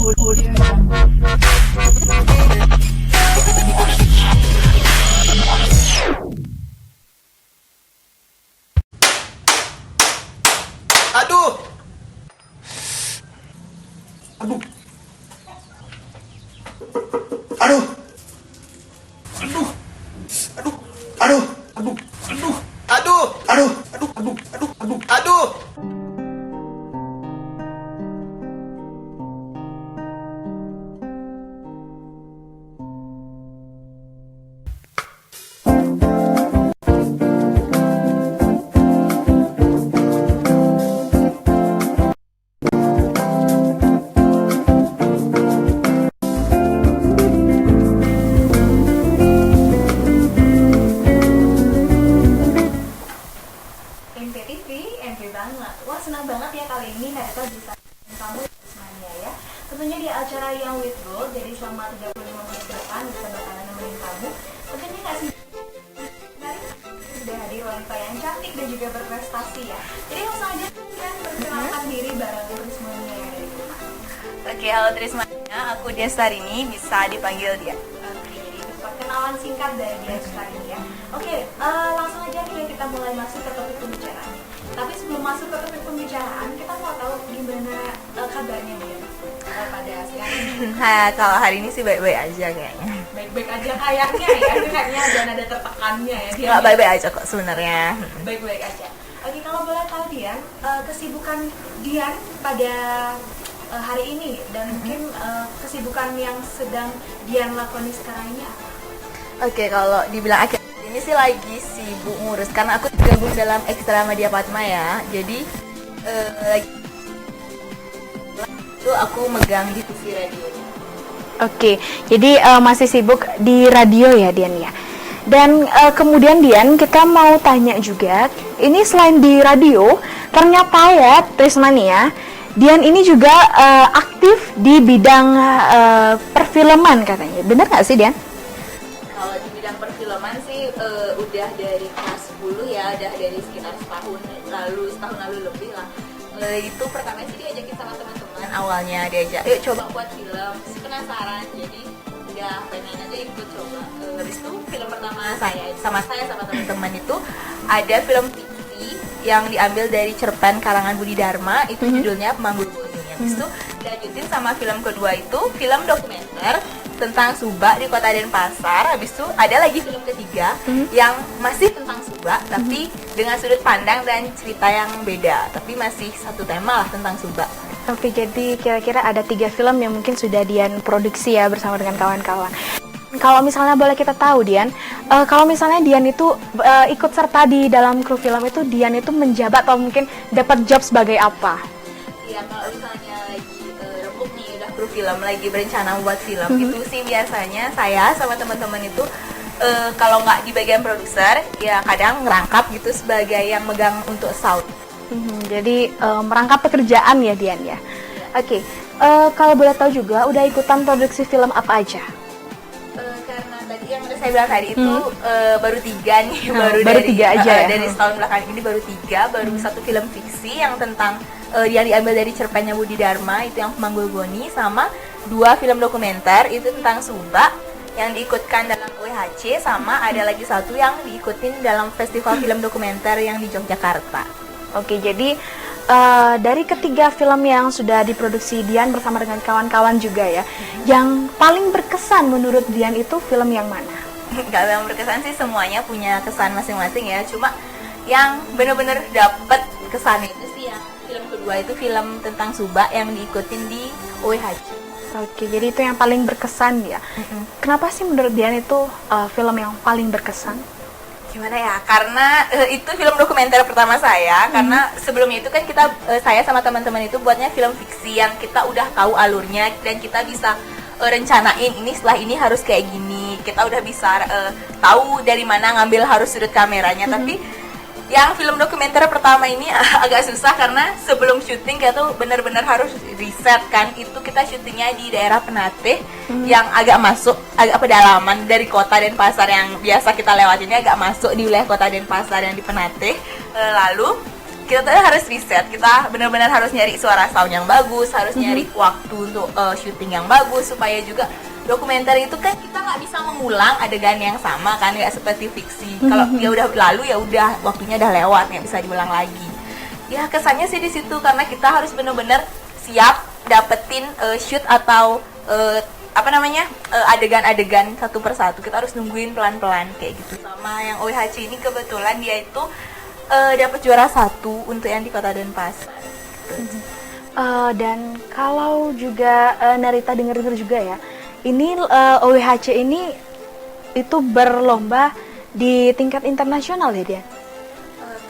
Aduh. Aduh. Aduh. Aduh. Aduh. Aduh. Aduh. Aduh. Aduh. Aduh. Aduh. Aduh. Aduh. Aduh. Aduh. MP banget. Wah, senang banget ya kali ini Neta bisa kamu Trismania ya. Tentunya di acara yang with Gold, jadi selama 35 menit ke depan bisa bakalan nemenin kamu. Tentunya nggak sih sudah hadir wanita yang cantik dan juga berprestasi ya. Jadi langsung aja kan perkenalkan diri bareng Trismania yang ada di rumah. Oke, halo Trismania, aku Destarini, bisa dipanggil dia. Oke, jadi perkenalan singkat dari dia sekarang ya. Oke, langsung aja nih kita mulai masuk ke topik pembicaraan. Tapi sebelum masuk ke topik pembicaraan, kita mau tahu gimana kabarnya dia pada sekarang. Kalau hari ini sih baik-baik aja kayaknya. Baik-baik aja kayaknya ya, itu kayaknya ada nada tertekannya ya. Nggak baik-baik aja kok sebenarnya. Baik-baik aja. Oke, kalau boleh tahu Dian, kesibukan Dian pada hari ini dan mungkin kesibukan yang sedang Dian lakoni sekarang ini apa? Oke, kalau dibilang akhir ini sih lagi sibuk ngurus karena aku gabung dalam Ekstra Media Padma ya. Jadi lagi itu aku megang divisi radionya. Oke, jadi masih sibuk di radio ya Dian ya. Dan kemudian Dian, kita mau tanya juga, ini selain di radio, ternyata ya Trismania, Dian ini juga aktif di bidang perfilman katanya. Benar nggak sih Dian? Kalau di bidang perfilman sih udah dari kelas 10 ya, udah dari sekitar setahun lalu lebih lah. Itu pertama sih diajakin sama teman-teman, awalnya diajak, yuk coba buat film, penasaran, jadi udah pengen aja ikut coba. Habis itu film pertama saya sama teman-teman itu ada film fiksi yang diambil dari cerpen karangan Budi Dharma, itu judulnya Pemanggul Boni. Habis itu dilanjutin sama film kedua itu film dokumenter tentang Subak di Kota Denpasar. Habis itu ada lagi film ketiga yang masih tentang Subak tapi dengan sudut pandang dan cerita yang beda, tapi masih satu tema lah tentang Subak. Oke, jadi kira-kira ada 3 film yang mungkin sudah Dian produksi ya bersama dengan kawan-kawan. Kalau misalnya boleh kita tahu Dian, kalau misalnya Dian itu ikut serta di dalam kru film itu, Dian itu menjabat atau mungkin dapat job sebagai apa? Iya, kalau misalnya lagi rembuk nih udah kru film lagi berencana buat film, itu sih biasanya saya sama teman-teman itu kalau nggak di bagian produser ya kadang ngerangkap gitu sebagai yang megang untuk sound. Jadi merangkap pekerjaan ya Dian ya. Oke, kalau boleh tahu juga udah ikutan produksi film apa aja? Karena tadi yang udah saya bilang tadi itu baru 3 nih, baru dari 3 aja ya. Dari setahun belakang ini baru 3, baru satu film fiksi yang tentang yang diambil dari cerpennya Budi Dharma, itu yang Pemanggul Boni, sama 2 film dokumenter itu tentang Subak yang diikutkan dalam UHC, sama ada lagi satu yang diikutin dalam festival film dokumenter yang di Yogyakarta. Oke, jadi dari ketiga film yang sudah diproduksi Dian bersama dengan kawan-kawan juga ya, yang paling berkesan menurut Dian itu film yang mana? Kalau yang berkesan sih semuanya punya kesan masing-masing ya, cuma yang bener-bener dapet kesan itu sih yang film kedua itu film tentang Subak yang diikutin di UHC. Oke, jadi itu yang paling berkesan ya. Kenapa sih menurut Dian itu film yang paling berkesan? Gimana ya, karena itu film dokumenter pertama saya, karena sebelumnya itu kan saya sama teman-teman itu buatnya film fiksi yang kita udah tahu alurnya dan kita bisa rencanain ini setelah ini harus kayak gini, kita udah bisa tahu dari mana ngambil harus sudut kameranya. Tapi yang film dokumenter pertama ini agak susah karena sebelum syuting kita tuh benar-benar harus riset kan. Itu kita syutingnya di daerah Penateh yang agak pedalaman dari kota Denpasar yang biasa kita lewatinnya agak masuk di wilayah kota Denpasar yang di Penateh. Lalu kita tuh harus riset, kita benar-benar harus nyari suara sound yang bagus, harus nyari waktu untuk syuting yang bagus, supaya juga dokumenter itu kan kita nggak bisa mengulang adegan yang sama kan, nggak seperti fiksi. Kalau dia udah berlalu ya udah, waktunya udah lewat, nggak bisa diulang lagi. Ya kesannya sih di situ, karena kita harus benar-benar siap dapetin shoot atau adegan-adegan satu persatu. Kita harus nungguin pelan-pelan kayak gitu. Sama yang OIHC ini kebetulan dia itu dapat juara 1 untuk yang di Kota Denpasar. Dan kalau juga Narita dengar-dengar juga ya, ini OIHC ini itu berlomba di tingkat internasional ya dia?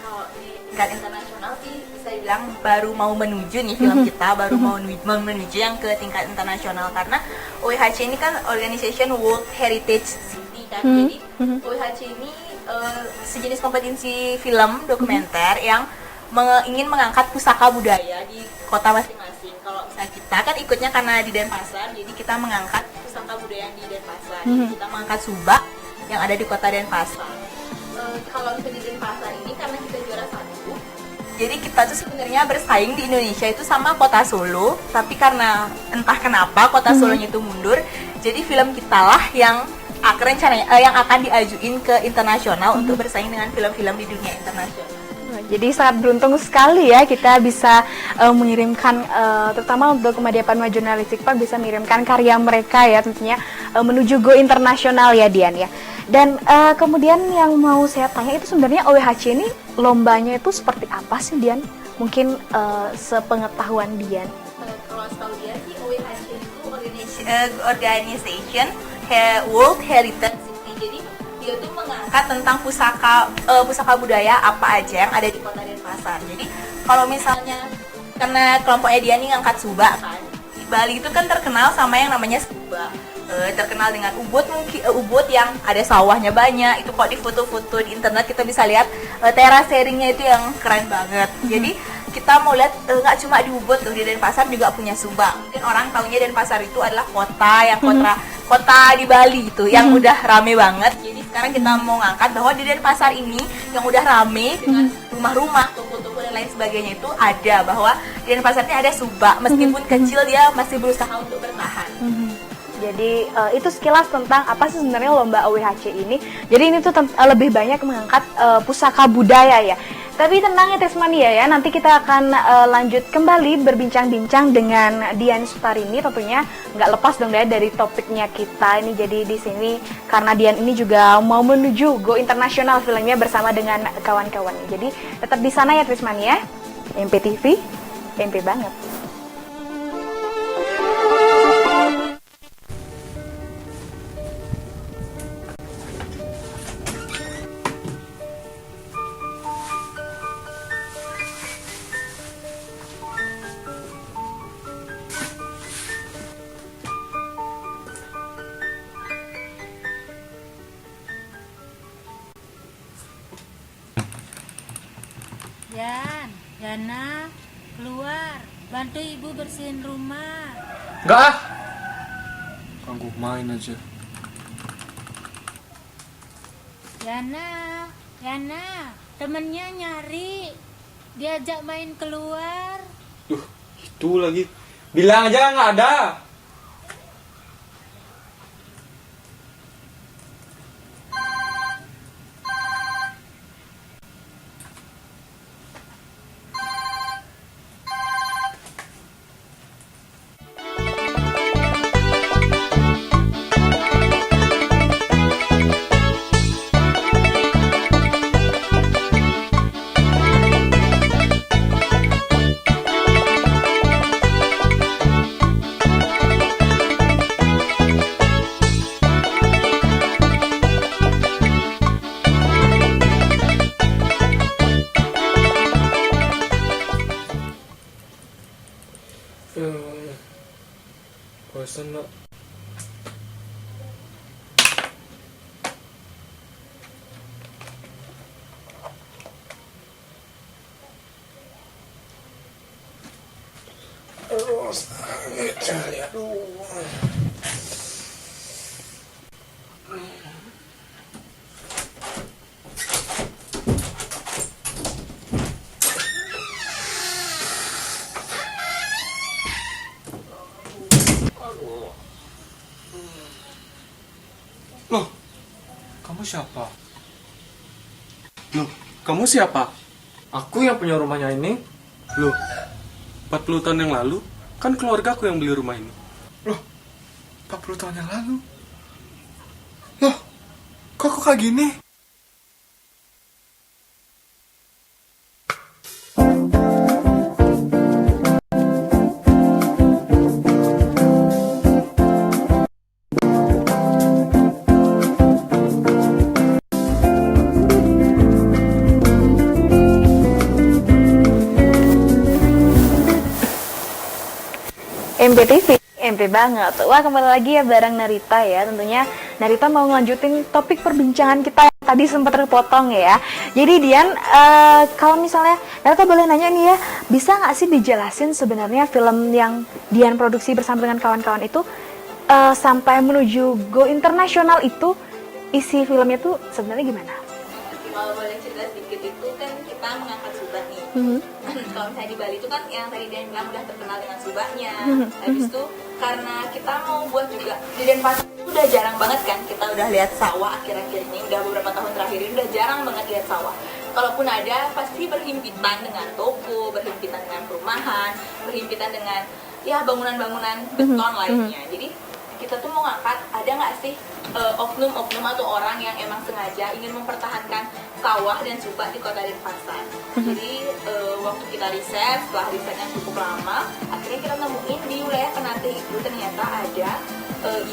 Kalau di tingkat internasional sih bisa dibilang baru mau menuju nih film kita, baru mau menuju yang ke tingkat internasional, karena OIHC ini kan Organization World Heritage City kan. Jadi OIHC ini sejenis kompetisi film dokumenter yang ingin mengangkat pusaka budaya di kota masing-masing. Kalau misalnya kita kan ikutnya karena di Denpasar, jadi kita mengangkat pusaka budaya yang di Denpasar. Jadi kita mengangkat subak yang ada di kota Denpasar. Kalau misalnya di Denpasar ini karena kita juara 1, jadi kita tuh sebenarnya bersaing di Indonesia itu sama kota Solo, tapi karena entah kenapa kota Solonya itu mundur, jadi film kita lah yang yang akan diajuin ke internasional untuk bersaing dengan film-film di dunia internasional. Jadi sangat beruntung sekali ya kita bisa mengirimkan, terutama untuk Madyapadma Journalistic Park, bisa mengirimkan karya mereka ya tentunya menuju go internasional ya Dian ya. Dan kemudian yang mau saya tanya itu sebenarnya OIHC ini lombanya itu seperti apa sih Dian? Mungkin sepengetahuan Dian. Kalau setahu dia sih OIHC itu Organization World Heritage City. Jadi dia tuh mengangkat tentang pusaka budaya apa aja yang ada di kota Denpasar. Jadi kalau misalnya karena kelompoknya dia nih ngangkat subak kan, di Bali itu kan terkenal sama yang namanya subak, terkenal dengan ubud yang ada sawahnya banyak. Itu kok di foto-foto di internet kita bisa lihat terasering-nya itu yang keren banget. Jadi kita mau lihat nggak cuma di Ubud tuh, di Denpasar juga punya subak. Mungkin orang taunya Denpasar itu adalah kota di Bali itu yang udah rame banget. Jadi sekarang kita mau ngangkat bahwa di Denpasar ini yang udah rame dengan rumah-rumah, toko-toko dan lain sebagainya itu ada, bahwa di Denpasar ini ada subak, meskipun kecil dia masih berusaha untuk bertahan. Jadi itu sekilas tentang apa sih sebenarnya lomba OIHC ini. Jadi ini tuh lebih banyak mengangkat pusaka budaya ya. Tapi tenang ya Tresmania ya, nanti kita akan lanjut kembali berbincang-bincang dengan Dian Sutarini, tentunya nggak lepas dong ya dari topiknya kita ini. Jadi di sini karena Dian ini juga mau menuju go internasional filmnya bersama dengan kawan-kawannya. Jadi tetap di sana ya Tresmania, MPTV, MP banget. Yana, keluar, bantu ibu bersihin rumah. Enggak ah, ganggu main aja. Yana, temennya nyari, diajak main keluar. Itu lagi, bilang aja nggak ada. Bosan nggak? Loh, kamu siapa? Loh, kamu siapa? Aku yang punya rumahnya ini. Loh, 40 tahun yang lalu kan keluarga aku yang beli rumah ini. Loh, 40 tahun yang lalu? Loh, kok aku kayak gini? MPTV, MP banget. Wah, kembali lagi ya bareng Narita ya. Tentunya Narita mau ngelanjutin topik perbincangan kita yang tadi sempat terpotong ya. Jadi Dian, kalau misalnya Narita boleh nanya nih ya, bisa nggak sih dijelasin sebenarnya film yang Dian produksi bersama dengan kawan-kawan itu sampai menuju go internasional itu isi filmnya tuh sebenarnya gimana? Kalau boleh cerita sedikit itu kan kita mengangkat subak nih. Kalau misalnya di Bali itu kan yang tadi Dian bilang udah terkenal dengan subaknya. Habis itu karena kita mau buat juga di Denpasar itu udah jarang banget kan kita udah lihat sawah akhir-akhir ini, udah beberapa tahun terakhir ini udah jarang banget lihat sawah. Kalaupun ada pasti berhimpitan dengan toko, berhimpitan dengan perumahan, berhimpitan dengan ya bangunan-bangunan beton lainnya. Jadi kita tuh mau ngangkat, ada nggak sih oknum-oknum atau orang yang emang sengaja ingin mempertahankan sawah dan subak di kota Denpasar. Jadi waktu kita riset, setelah riset yang cukup lama, akhirnya kita nemuin di wilayah Penate itu ternyata ada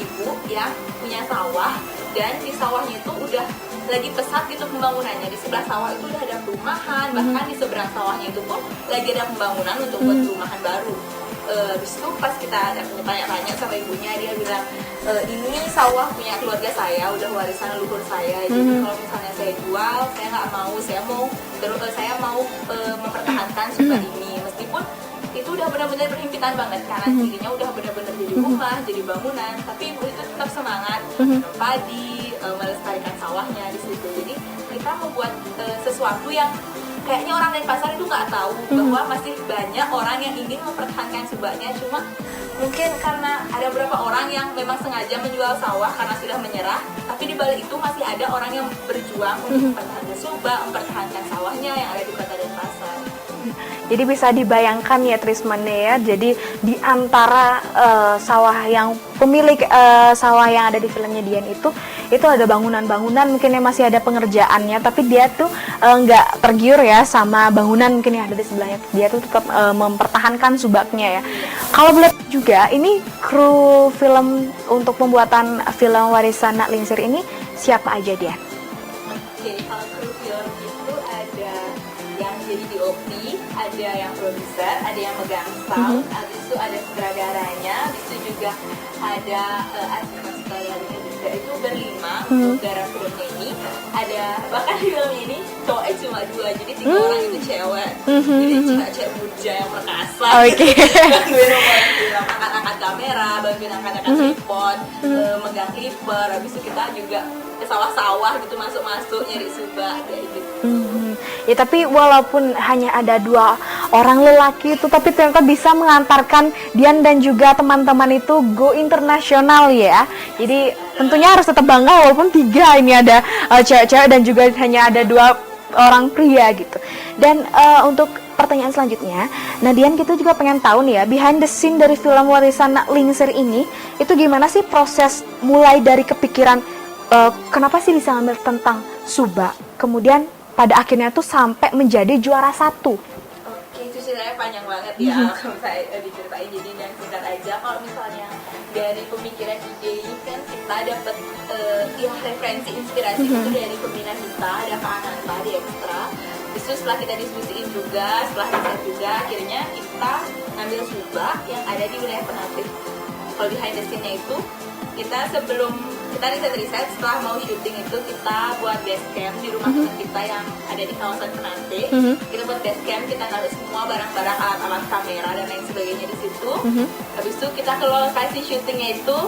ibu yang punya sawah, dan di sawahnya itu udah lagi pesat gitu pembangunannya. Di sebelah sawah itu udah ada perumahan, bahkan di seberang sawahnya itu pun lagi ada pembangunan untuk buat perumahan baru. Habis itu pas kita tanya-tanya sama ibunya, dia bilang ini sawah punya keluarga saya, udah warisan leluhur saya. Jadi kalau misalnya saya jual, saya nggak mau, saya mau mempertahankan subak ini, meskipun itu udah benar-benar berhimpitan banget karena dirinya udah benar-benar jadi rumah, jadi bangunan, tapi ibu itu tetap semangat padi, melestarikan sawahnya di situ. Jadi kita membuat sesuatu yang kayaknya orang Denpasar itu nggak tahu bahwa masih banyak orang yang ingin mempertahankan subaknya, cuma mungkin karena ada beberapa orang yang memang sengaja menjual sawah karena sudah menyerah, tapi di balik itu masih ada orang yang berjuang untuk mempertahankan subak, mempertahankan sawahnya yang ada di kota Denpasar. Jadi bisa dibayangkan ya Trismane ya, jadi di antara sawah yang pemilik sawah yang ada di filmnya Dian itu ada bangunan-bangunan mungkin yang masih ada pengerjaannya, tapi dia tuh nggak tergiur ya sama bangunan mungkin yang ada di sebelahnya, dia tuh tetap mempertahankan subaknya ya. Kalau boleh juga, ini kru film untuk pembuatan film Warisan Nak Lingsir ini siapa aja Dian? Oke, kalau kru film itu ada yang jadi DOP, ada yang produser, ada yang megang sound, habis itu ada sutradaranya, habis itu juga ada asisten sutradaranya juga, itu berlima untuk garap filmnya ini. Ada bahkan di film ini cowoknya cuma 2, jadi 3 orang itu cewek. Jadi cewek muda yang perkasa. Bantuin angkat kamera, bantuin angkat tripod, megang clipper, habis itu kita juga ke sawah-sawah gitu, masuk-masuk nyari subak kayak gitu. Ya tapi walaupun hanya ada 2 orang lelaki itu, tapi ternyata bisa mengantarkan Dian dan juga teman-teman itu go internasional ya. Jadi tentunya harus tetap bangga walaupun 3 ini ada cewek-cewek dan juga hanya ada 2 orang pria gitu. Dan untuk pertanyaan selanjutnya, nah Dian kita juga pengen tahu nih ya, behind the scene dari film Warisan Nak Lingsir ini, itu gimana sih proses mulai dari kepikiran kenapa sih bisa ngambil tentang subak, kemudian pada akhirnya tuh sampai menjadi juara 1. Oke, itu ceritanya panjang banget ya kalau saya diceritain, jadi dan singkat aja. Kalau misalnya dari pemikiran ide ini kan kita dapat ya referensi inspirasi itu dari pembina kita, ada Kak Ananta di Ekstra. Terus setelah kita diskusiin juga, setelah riset juga, akhirnya kita ngambil subak yang ada di wilayah Penate. Kalau behind the scene-nya itu kita sebelum kita riset setelah mau syuting itu kita buat base camp di rumah teman kita yang ada di kawasan Penate. Kita buat base camp, kita naruh semua barang-barang, alat-alat kamera dan lain sebagainya di situ. Habis itu kita ke lokasi syutingnya itu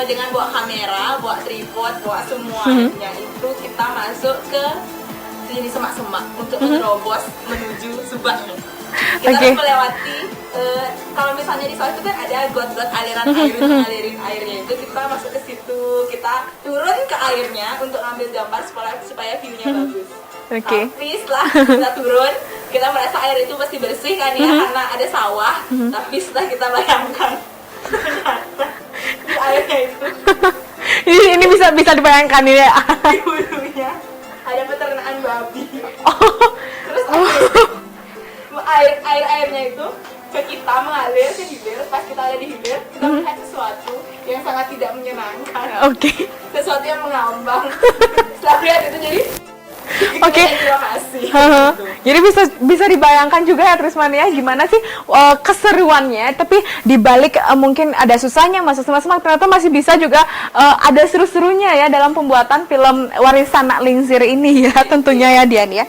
dengan bawa kamera, bawa tripod, bawa semuanya. Itu kita masuk ke sini semak-semak untuk menerobos menuju subak. Kita harus melewati kalau misalnya di sawah itu kan ada got-got aliran air untuk ngalirin airnya itu, kita masuk ke situ, kita turun ke airnya untuk ngambil gambar supaya view-nya bagus. Tapi setelah kita turun, kita merasa air itu pasti bersih kan ya, karena ada sawah. Tapi setelah kita bayangkan, ternyata di airnya itu ini bisa dibayangkan ini ya. di hulunya ada peternakan babi. Terus airnya itu ke kita mengalir ke hilir. Pas kita ada di hilir, kita melihat sesuatu yang sangat tidak menyenangkan. Sesuatu yang mengambang. Setelah lihat itu jadi terima kasih. Jadi bisa dibayangkan juga ya Trismania gimana sih keseruannya, tapi dibalik mungkin ada susahnya, masa-masa ternyata masih bisa juga ada seru-serunya ya dalam pembuatan film Warisan Nak Lingsir ini ya tentunya ya Dian ya.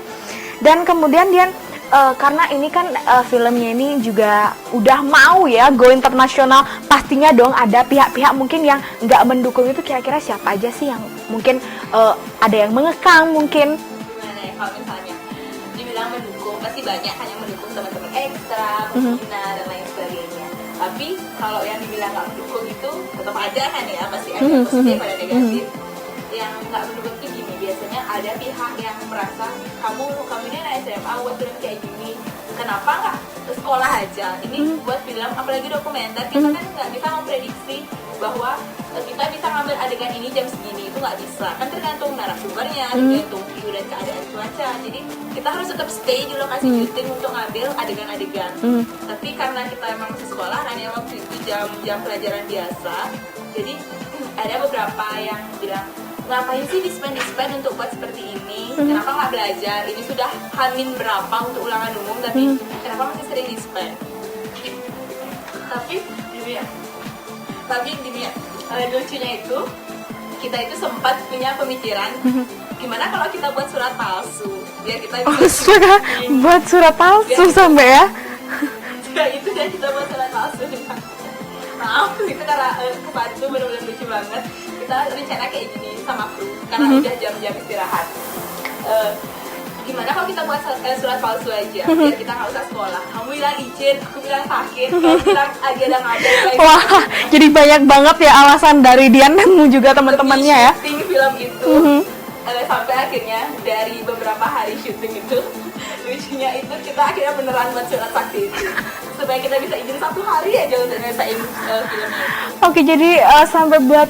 Dan kemudian Dian karena ini kan filmnya ini juga udah mau ya go internasional, pastinya dong ada pihak-pihak mungkin yang nggak mendukung itu. Kira-kira siapa aja sih yang mungkin ada yang mengekang mungkin? Gimana ya kalau misalnya dibilang mendukung, pasti banyak kan yang mendukung teman-teman ekstra, menghina dan lain sebagainya. Tapi kalau yang dibilang nggak mendukung itu tetap ada kan ya, pasti ada positif ada negatif. Yang nggak mendukung itu gini, biasanya ada pihak yang merasa kamu ini anak SMA buat film kayak gini, kenapa nggak ke sekolah aja? Ini buat film, apalagi dokumenter, kita kan nggak bisa memprediksi bahwa kita bisa ngambil adegan ini jam segini, itu nggak bisa, kan tergantung narasumbernya, tergantung view dan keadaan cuaca. Jadi kita harus tetap stay di lokasi syuting untuk ngambil adegan-adegan. Tapi karena kita emang masih sekolah dan yang waktu itu jam pelajaran biasa, jadi ada beberapa yang bilang, ngapain sih dispen untuk buat seperti ini? Kenapa nggak belajar? Ini sudah hamin berapa untuk ulangan umum, tapi kenapa masih sering dispen? Tapi gini ya, lucunya itu kita itu sempat punya pemikiran, gimana kalau kita buat surat palsu biar kita bisa buat surat palsu sampai ya? Itu dan kita buat surat palsu. Maaf, itu karena kebantu benar-benar lucu banget. Kita rencana kayak gini sama kru karena udah jam-jam istirahat. Gimana kalau kita buat surat palsu aja biar kita nggak usah sekolah. Kamu bilang izin, aku bilang sakit, kamu bilang ada dan ada. Wah, jadi banyak banget ya alasan dari Dian dan juga teman-temannya ya. Syuting film itu sampai akhirnya dari beberapa hari syuting itu, lucunya itu kita akhirnya beneran buat surat sakti itu supaya kita bisa izin 1 hari aja untuk nyelesain filmnya. Oke, jadi sampai buat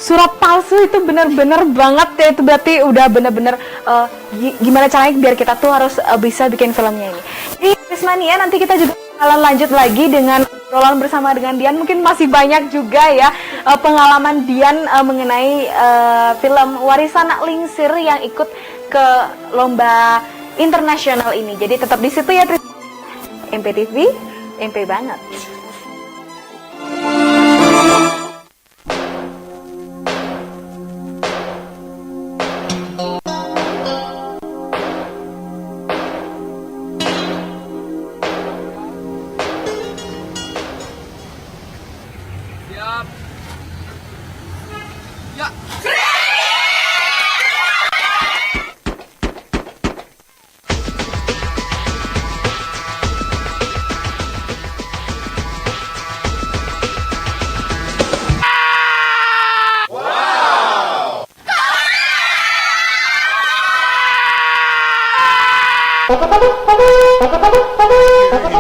surat palsu itu bener-bener banget ya, itu berarti udah bener-bener gimana caranya biar kita tuh harus bisa bikin filmnya ini. Jadi Trismania, nanti kita juga bakalan lanjut lagi dengan obrolan bersama dengan Dian. Mungkin masih banyak juga ya pengalaman Dian mengenai film Warisan Nak Lingsir yang ikut ke lomba internasional ini. Jadi tetap di situ ya MPTV, MP banget.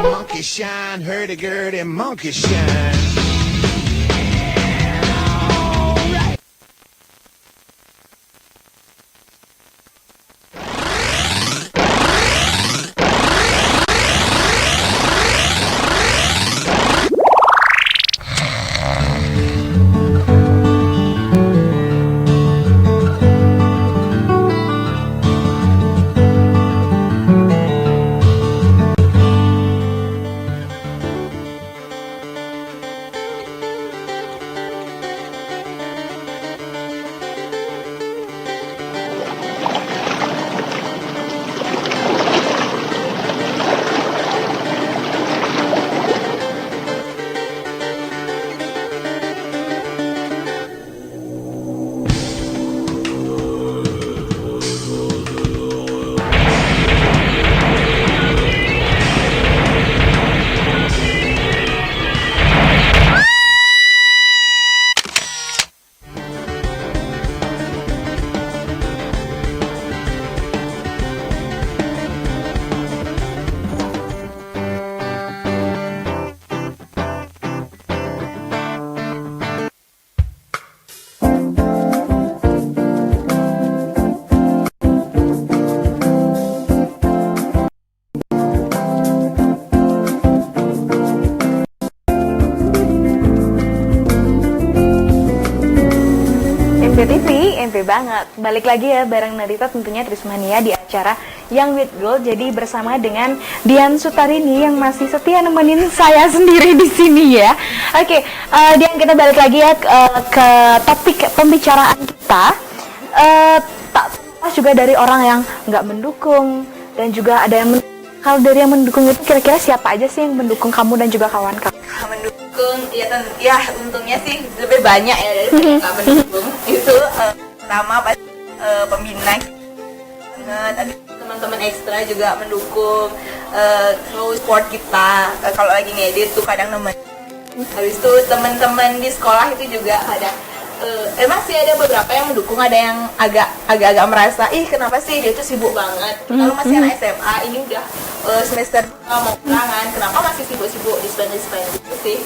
Monkey shine, hurdy-gurdy monkey shine. MP banget. Balik lagi ya bareng Narita tentunya Trismania di acara Young with Gold. Jadi bersama dengan Dian Sutarini yang masih setia nemenin saya sendiri di sini ya. Oke, Dian, kita balik lagi ya ke topik pembicaraan kita. Tak lepas juga dari orang yang nggak mendukung dan juga ada yang kalau dari yang mendukung itu kira-kira siapa aja sih yang mendukung kamu dan juga kawan-kawan? Mendukung ya untungnya sih lebih banyak ya dari nggak mendukung. Itu pertama pasti pembina, tapi teman-teman ekstra juga mendukung, support kita kalau lagi ngedit tuh kadang nemen. Habis itu teman-teman di sekolah itu juga kadang emang sih ada beberapa yang mendukung, ada yang agak-agak merasa kenapa sih dia tuh sibuk banget, kalau masih anak SMA ini udah semester mau ulangan, kenapa masih sibuk-sibuk dispen gitu sih.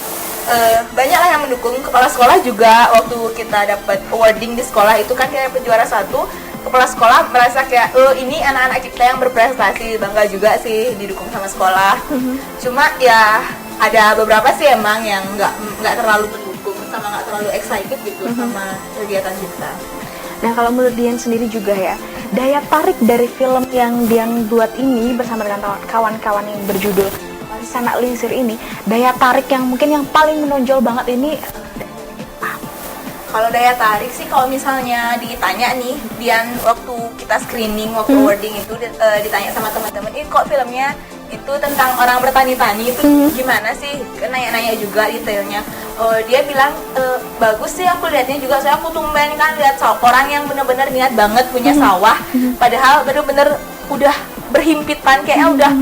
Banyak lah yang mendukung. Kepala sekolah juga waktu kita dapat awarding di sekolah itu kan kayak juara 1, kepala sekolah merasa kayak ini anak-anak kita yang berprestasi, bangga juga sih didukung sama sekolah. Cuma ya ada beberapa sih emang yang nggak terlalu mendukung sama nggak terlalu excited gitu sama kegiatan kita. Nah, kalau menurut Dian sendiri juga ya, daya tarik dari film yang Dian buat ini bersama dengan kawan-kawan yang berjudul Warisan Anak Lingsir ini, daya tarik yang mungkin yang paling menonjol banget ini kalau daya tarik sih, kalau misalnya ditanya nih, Dian waktu kita screening, waktu awarding itu ditanya sama teman-teman, kok filmnya itu tentang orang bertani-tani itu gimana sih? Nanya-nanya juga detailnya. Dia bilang bagus sih, aku lihatnya juga, saya aku tumben kan lihat orang yang benar-benar niat banget punya sawah, padahal benar-benar udah berhimpitan kayak udah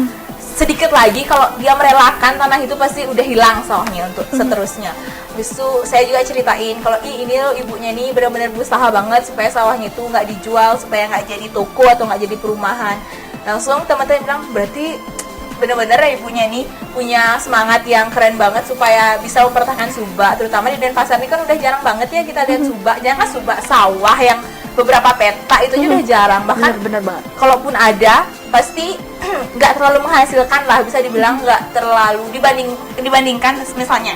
sedikit lagi kalau dia merelakan tanah itu pasti udah hilang sawahnya untuk seterusnya. Habis itu saya juga ceritain kalau ini loh ibunya nih benar-benar berusaha banget supaya sawahnya itu nggak dijual, supaya nggak jadi toko atau nggak jadi perumahan. Langsung teman-teman bilang berarti benar-benar ya ibunya nih punya semangat yang keren banget supaya bisa mempertahankan subak, terutama di Denpasar ini kan udah jarang banget ya kita lihat subak, jangan subak sawah yang beberapa peta itu udah jarang, bahkan bener banget. Kalaupun ada pasti nggak terlalu menghasilkan lah, bisa dibilang nggak terlalu dibandingkan misalnya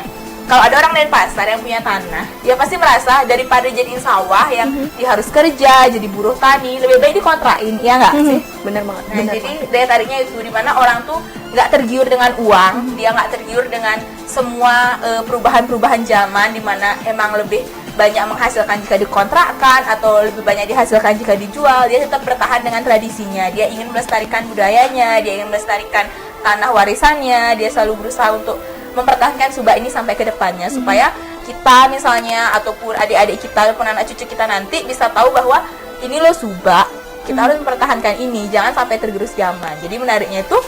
kalau ada orang Denpasar yang punya tanah, dia pasti merasa daripada jadiin sawah yang dia harus kerja jadi buruh tani, lebih baik dikontrain, ya nggak sih? Bener banget. Nah, jadi daya tariknya itu dimana orang tuh nggak tergiur dengan uang, dia nggak tergiur dengan semua perubahan-perubahan zaman, dimana emang lebih banyak menghasilkan jika dikontrakkan atau lebih banyak dihasilkan jika dijual. Dia tetap bertahan dengan tradisinya, dia ingin melestarikan budayanya, dia ingin melestarikan tanah warisannya, dia selalu berusaha untuk mempertahankan subak ini sampai ke depannya, supaya kita misalnya ataupun adik-adik kita ataupun anak cucu kita nanti bisa tahu bahwa ini loh subak, kita harus mempertahankan ini, jangan sampai tergerus zaman. Jadi menariknya itu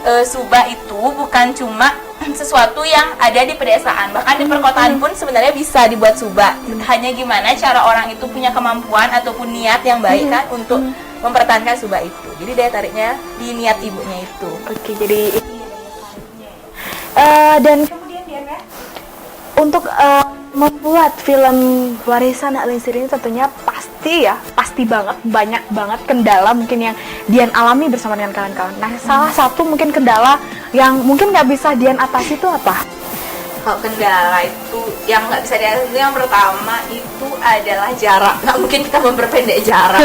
subak itu bukan cuma sesuatu yang ada di pedesaan, bahkan di perkotaan pun sebenarnya bisa dibuat subak. Hanya gimana cara orang itu punya kemampuan ataupun niat yang baik kan untuk mempertahankan subak itu. Jadi daya tariknya di niat ibunya itu. Oke, jadi dan kemudian Dian ya, untuk membuat film Warisan Anak Lingsir ini tentunya pasti banget banyak banget kendala mungkin yang Dian alami bersama dengan kawan-kawan. Nah, salah satu mungkin kendala yang mungkin nggak bisa Dian atasi itu apa? Kalau kendala itu yang nggak bisa diatasi, yang pertama itu adalah jarak. Nggak mungkin kita memperpendek jarak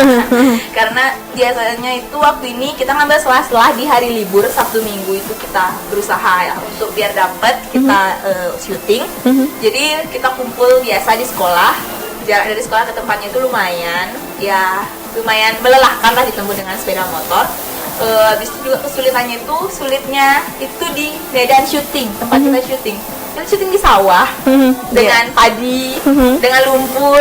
karena biasanya itu waktu ini kita ngambil sela-sela di hari libur Sabtu Minggu itu kita berusaha ya untuk biar dapat kita syuting. Jadi kita kumpul biasa di sekolah, jarak dari sekolah ke tempatnya itu lumayan melelahkan lah ditempuh dengan sepeda motor. Habis itu juga kesulitannya itu sulitnya itu di medan syuting, tempat kita syuting. Kita syuting di sawah dengan padi, dengan lumpur,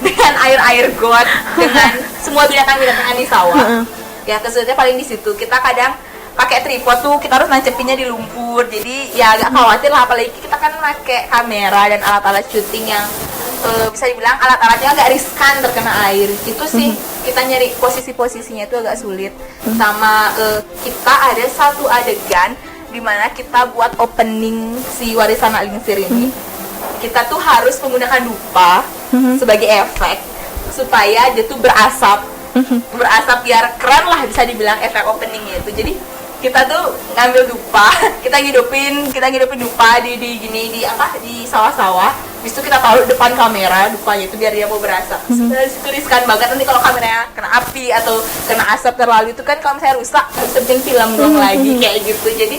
dengan air got, dengan semua binatang-binatang di sawah. Ya kesulitannya paling di situ. Kita kadang pakai tripod tuh kita harus nancepinnya di lumpur. Jadi ya agak khawatir lah, apalagi kita kan pakai kamera dan alat-alat syuting yang bisa dibilang alat-alatnya agak riskan terkena air. Itu sih kita nyari posisi-posisinya itu agak sulit. Sama kita ada satu adegan di mana kita buat opening si Warisan Anak Lingsir ini. Kita tuh harus menggunakan dupa sebagai efek supaya dia tuh berasap biar keren lah, bisa dibilang efek openingnya itu. Jadi kita tuh ngambil dupa, kita ngidupin dupa di sawah-sawah. Habis itu kita taruh depan kamera, dupanya itu biar dia mau berasa. Sebenarnya itu riskan banget, nanti kalau kameranya kena api atau kena asap terlalu itu kan kalau misalnya rusak, nggak bisa bikin film dong lagi kayak gitu. Jadi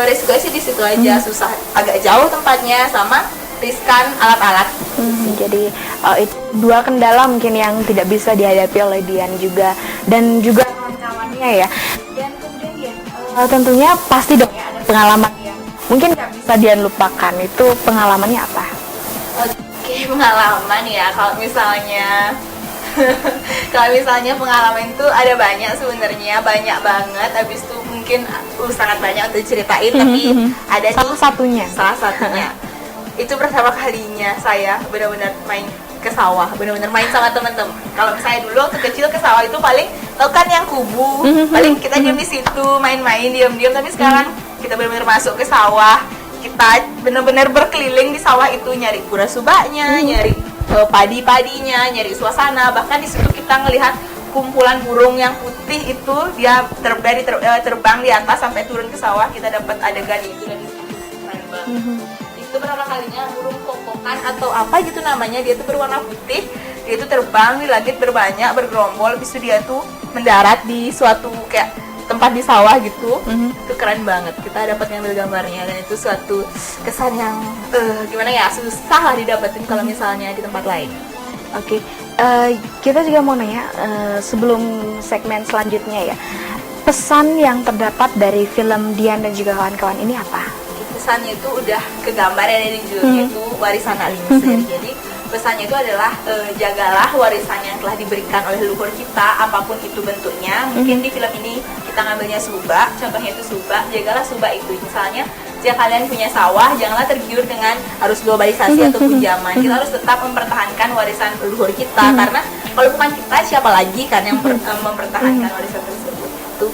risikonya sih di situ aja, susah, agak jauh tempatnya sama riskan alat-alat. Jadi itu dua kendala mungkin yang tidak bisa dihadapi oleh Dian juga dan juga kawan-kawannya ya. Dan kemudian Dian, tentunya pasti dong ya ada pengalaman yang mungkin nggak bisa Dian lupakan. Itu pengalamannya apa? Oke, pengalaman ya. Kalau misalnya pengalaman itu ada banyak sebenarnya, banyak banget. Habis itu mungkin sangat banyak untuk diceritain, tapi ada salah satunya. Itu pertama kalinya saya benar-benar main ke sawah, benar-benar main sama teman-teman. Kalau misalnya dulu waktu kecil ke sawah itu paling tau kan yang kubu, paling kita diam di situ main-main diam-diam. Tapi sekarang kita benar-benar masuk ke sawah, kita benar-benar berkeliling di sawah itu, nyari pura subaknya, nyari padi-padinya, nyari suasana. Bahkan di situ kita ngelihat kumpulan burung yang putih itu dia terbang di atas sampai turun ke sawah, kita dapat adegan itu dan itu keren banget. Itu pertama kalinya burung kokokan atau apa gitu namanya, dia tuh berwarna putih, dia tuh terbang di langit berbanyak bergerombol, habis itu dia tuh mendarat di suatu kayak tempat di sawah gitu. Itu keren banget, kita dapat ngambil gambarnya dan itu suatu kesan yang gimana ya, susah lah didapetin kalau misalnya di tempat lain. Oke, kita juga mau nanya sebelum segmen selanjutnya ya, pesan yang terdapat dari film Dian dan juga kawan-kawan ini apa? Pesannya itu udah kegambar ya dari judulnya, itu warisan Alingsir. Jadi pesannya itu adalah jagalah warisan yang telah diberikan oleh leluhur kita, apapun itu bentuknya. Mungkin di film ini kita ngambilnya subak, contohnya itu subak, jagalah subak itu. Misalnya jika kalian punya sawah, janganlah tergiur dengan harus globalisasi atau pinjaman. Kita harus tetap mempertahankan warisan leluhur kita, karena kalau bukan kita, siapa lagi kan yang mempertahankan warisan tersebut. Itu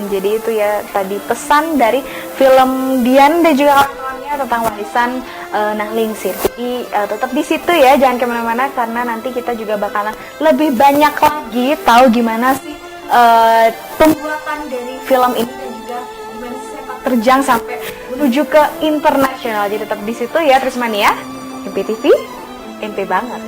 Jadi itu ya tadi pesan dari film Dian dan juga kawan-kawannya tentang warisan Nahlingsir. Jadi tetap di situ ya, jangan kemana-mana karena nanti kita juga bakalan lebih banyak lagi tahu gimana sih pembuatan dari film ini dan juga gimana sih sepak terjang sampai menuju ke internasional. Jadi tetap di situ ya Trismania, MPTV, MP banget.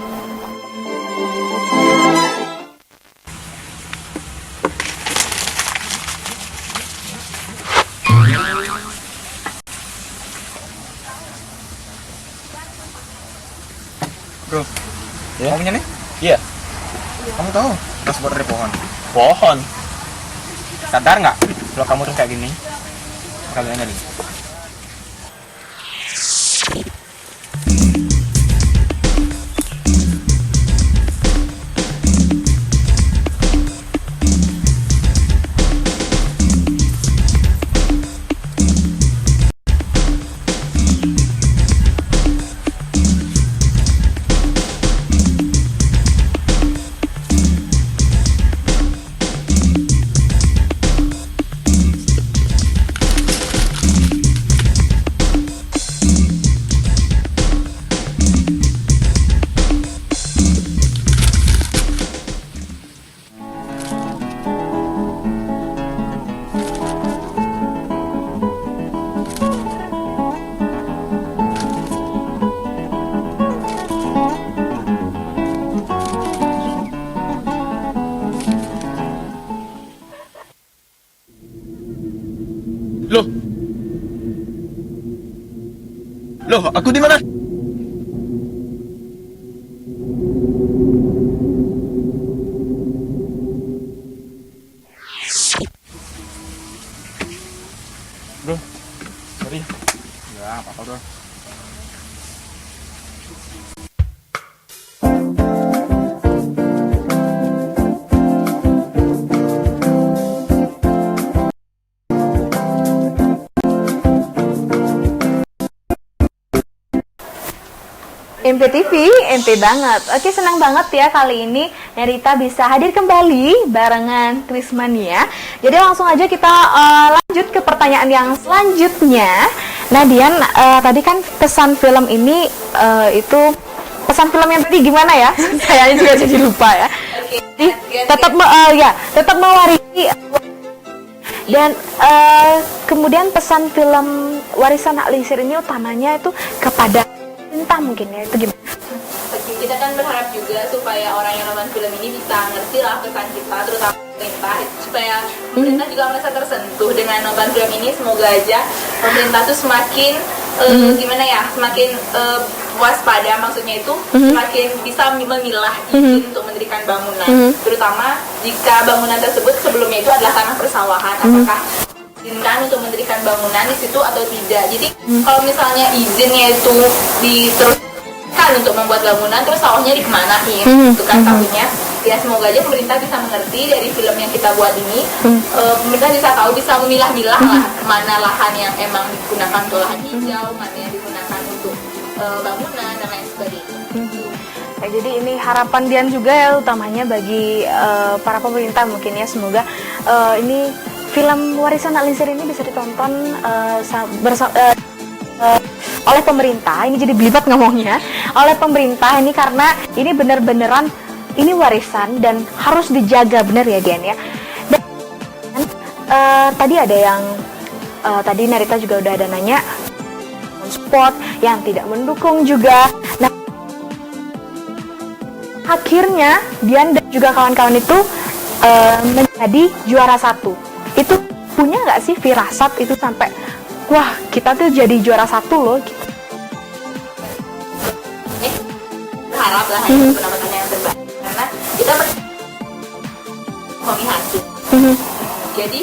Bro, Ya? kamu punya nih? Iya. Kamu tahu transport dari pohon? Pohon. Sadar nggak kalau kamu terus kayak gini? Kalian nyari. Loh. Loh, aku di mana? Bro, sorry. Ya, apa-apa bro. MPTV, MP banget. Oke, senang banget ya kali ini Nerita bisa hadir kembali barengan Trismania. Jadi langsung aja kita lanjut ke pertanyaan yang selanjutnya. Nah Dian, tadi kan pesan film ini itu pesan film yang tadi gimana ya? Saya juga jadi lupa ya. Jadi tetap mewarisi dan kemudian pesan film Warisan Nahlingsir ini utamanya itu kepada entah mungkin ya, itu gimana? Kita kan berharap juga supaya orang yang nonton film ini bisa ngerti lah pesan kita, terutama pemerintah, supaya pemerintah juga merasa tersentuh dengan nonton film ini. Semoga aja pemerintah tuh semakin gimana ya, semakin waspada, maksudnya itu semakin bisa memilah izin untuk mendirikan bangunan, terutama jika bangunan tersebut sebelumnya itu adalah tanah persawahan, apakah izinkan untuk mendirikan bangunan di situ atau tidak. Jadi kalau misalnya izinnya itu diteruskan untuk membuat bangunan, terus sawahnya dikemanain, itu kan tahunnya. Ya semoga aja pemerintah bisa mengerti dari film yang kita buat ini, pemerintah bisa tahu, bisa memilah-milah lah mana lahan yang emang digunakan untuk lahan hijau, mana yang digunakan untuk bangunan dan lain sebagainya. Nah, jadi ini harapan Dian juga ya, utamanya bagi para pemerintah mungkin ya, semoga ini film Warisan Nak Lingsir ini bisa ditonton oleh pemerintah. Ini jadi belibet ngomongnya, oleh pemerintah ini, karena ini bener-beneran ini warisan dan harus dijaga, bener ya Dian ya. Dan tadi ada yang tadi Narita juga udah ada nanya spot yang tidak mendukung juga. Nah, akhirnya Dian dan juga kawan-kawan itu menjadi juara 1. Itu punya nggak sih firasat itu sampai wah kita tuh jadi juara 1 loh gitu. Berharap lah hanya pendapatan yang terbaik, karena kita suami hasil. Jadi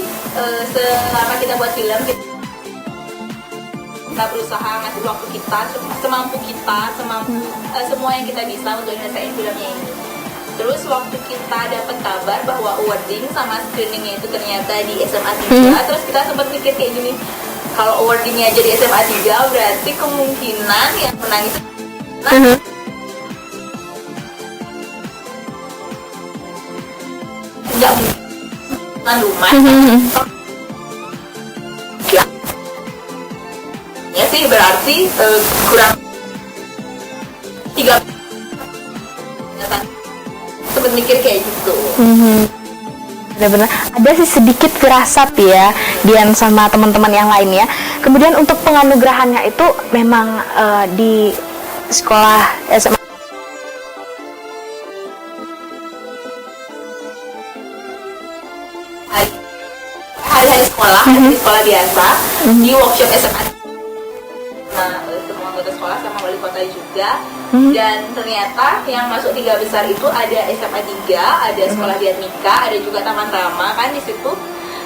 selama kita buat film, kita berusaha ngasih waktu kita semampu kita, semua yang kita bisa untuk nyelesain filmnya ini. Terus waktu kita dapat kabar bahwa awarding sama screeningnya itu ternyata di SMA 3, terus kita sempat mikir kayak gini, kalau awardingnya aja di SMA 3 berarti kemungkinan yang menang itu nggak mungkin lumayan. Ya sih berarti kurang 3. Sempat mikir kayak gitu. Benar-benar ada sih sedikit firasat ya Dian sama teman-teman yang lain ya. Kemudian untuk penganugerahannya itu memang di sekolah SMA hari-hari sekolah, di sekolah biasa, di workshop SMA. Nah, semua anggota sekolah sama wali kota juga. Dan ternyata yang masuk 3 besar itu ada SMA 3, ada sekolah Diatmika, ada juga Taman Rama kan di situ.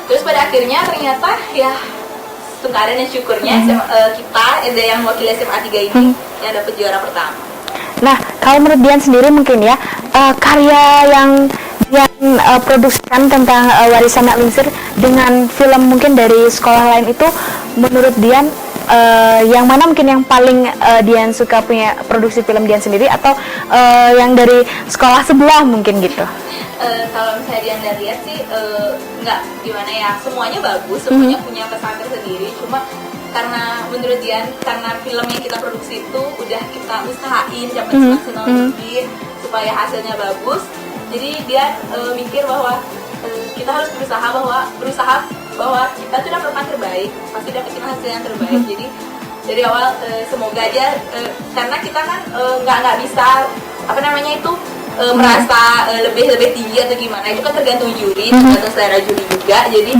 Terus pada akhirnya ternyata ya sungkaran dan syukurnya kita ada yang mewakili SMA 3 ini yang dapat juara pertama. Nah, kalau menurut Dian sendiri mungkin ya, karya yang Dian produksikan tentang Warisan Nak Lingsir dengan film mungkin dari sekolah lain itu, menurut Dian yang mana mungkin yang paling Dian suka punya produksi film Dian sendiri, atau yang dari sekolah sebelah mungkin gitu? Kalau misalnya Dian lihat sih nggak gimana ya, semuanya bagus, semuanya punya pesan tersendiri. Cuma karena menurut Dian, karena film yang kita produksi itu udah kita usahain dapat maksimal mungkin supaya hasilnya bagus. Jadi dia mikir bahwa kita harus berusaha bahwa kita tuh dapat yang terbaik, pasti dapetin hasil yang terbaik. Jadi dari awal semoga aja karena kita kan nggak bisa apa namanya itu merasa lebih tinggi atau gimana, itu kan tergantung juri, tergantung selera juri juga. Jadi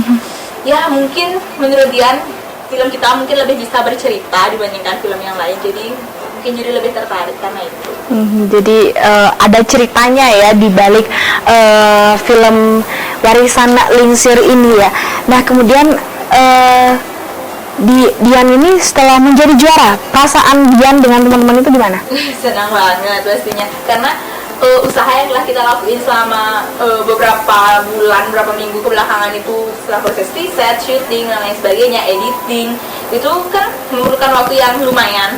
ya mungkin menurut Dian film kita mungkin lebih bisa bercerita dibandingkan film yang lain, jadi mungkin juri lebih tertarik karena itu. Jadi ada ceritanya ya di balik film Warisan Nak Lingsir ini ya. Nah kemudian Dian ini setelah menjadi juara, perasaan Dian dengan teman-teman itu gimana? Senang banget pastinya, karena usaha yang telah kita lakuin selama beberapa bulan, beberapa minggu kebelakangan itu, setelah proses riset, syuting dan lain sebagainya, editing, itu kan memerlukan waktu yang lumayan,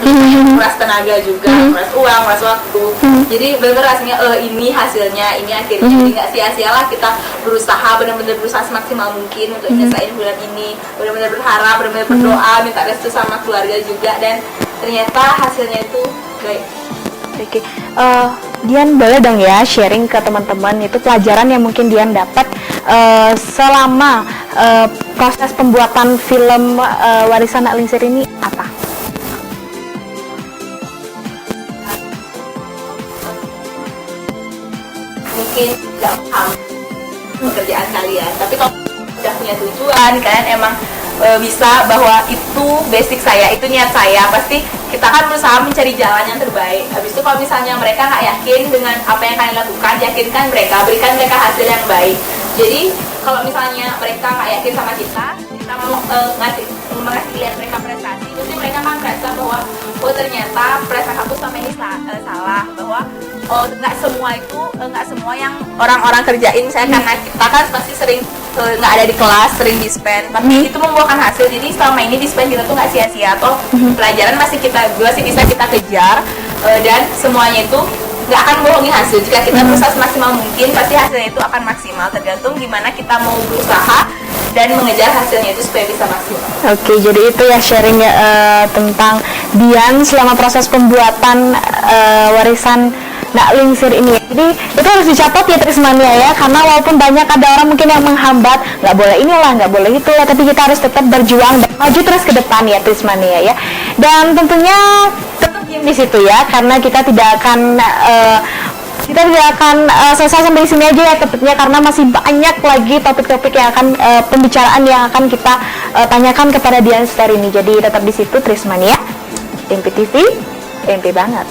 kuras tenaga juga, kuras uang, kuras waktu. Jadi benar-benar rasanya ini hasilnya, ini akhirnya. Jadi nggak sia-sialah kita berusaha, benar-benar berusaha semaksimal mungkin untuk nyelesain film ini, benar-benar berharap, benar-benar berdoa, minta restu sama keluarga juga, dan ternyata hasilnya itu baik. Oke, Dian boleh dong ya sharing ke teman-teman itu pelajaran yang mungkin Dian dapat selama proses pembuatan film Warisan Nak Lingsir ini apa? mungkin nggak paham pekerjaan kalian, tapi kalau udah punya tujuan, kalian emang bisa bahwa itu basic saya, itu niat saya, pasti kita kan berusaha mencari jalan yang terbaik. Habis itu kalau misalnya mereka nggak yakin dengan apa yang kalian lakukan, yakinkan mereka, berikan mereka hasil yang baik. Jadi kalau misalnya mereka nggak yakin sama kita mau ngasih lihat mereka prestasi, mesti mereka kan merasa bahwa oh ternyata prestasi aku sama ini salah, bahwa oh nggak semua yang orang-orang kerjain. Saya karena kita kan pasti sering nggak ada di kelas, sering dispen, tapi itu membuahkan hasil. Jadi selama ini dispen kita tuh nggak sia-sia, atau pelajaran masih bisa kita kejar, dan semuanya itu nggak akan bohongi hasil. Jika kita berusaha semaksimal mungkin, pasti hasilnya itu akan maksimal, tergantung gimana kita mau berusaha dan mengejar hasilnya itu supaya bisa maksimal. Oke, jadi itu ya sharing tentang Dian selama proses pembuatan warisan Nak Lingsir ini. Jadi itu harus dicatat ya Trismania ya, karena walaupun banyak ada orang mungkin yang menghambat, nggak boleh inilah, nggak boleh itulah, tapi kita harus tetap berjuang dan maju terus ke depan ya Trismania ya. Dan tentunya tetap diam di situ ya, karena kita tidak akan selesai sampai di sini aja ya topiknya, karena masih banyak lagi topik-topik yang akan pembicaraan yang akan kita tanyakan kepada Dian Star ini. Jadi tetap di situ Trismania, MP TV, MP banget.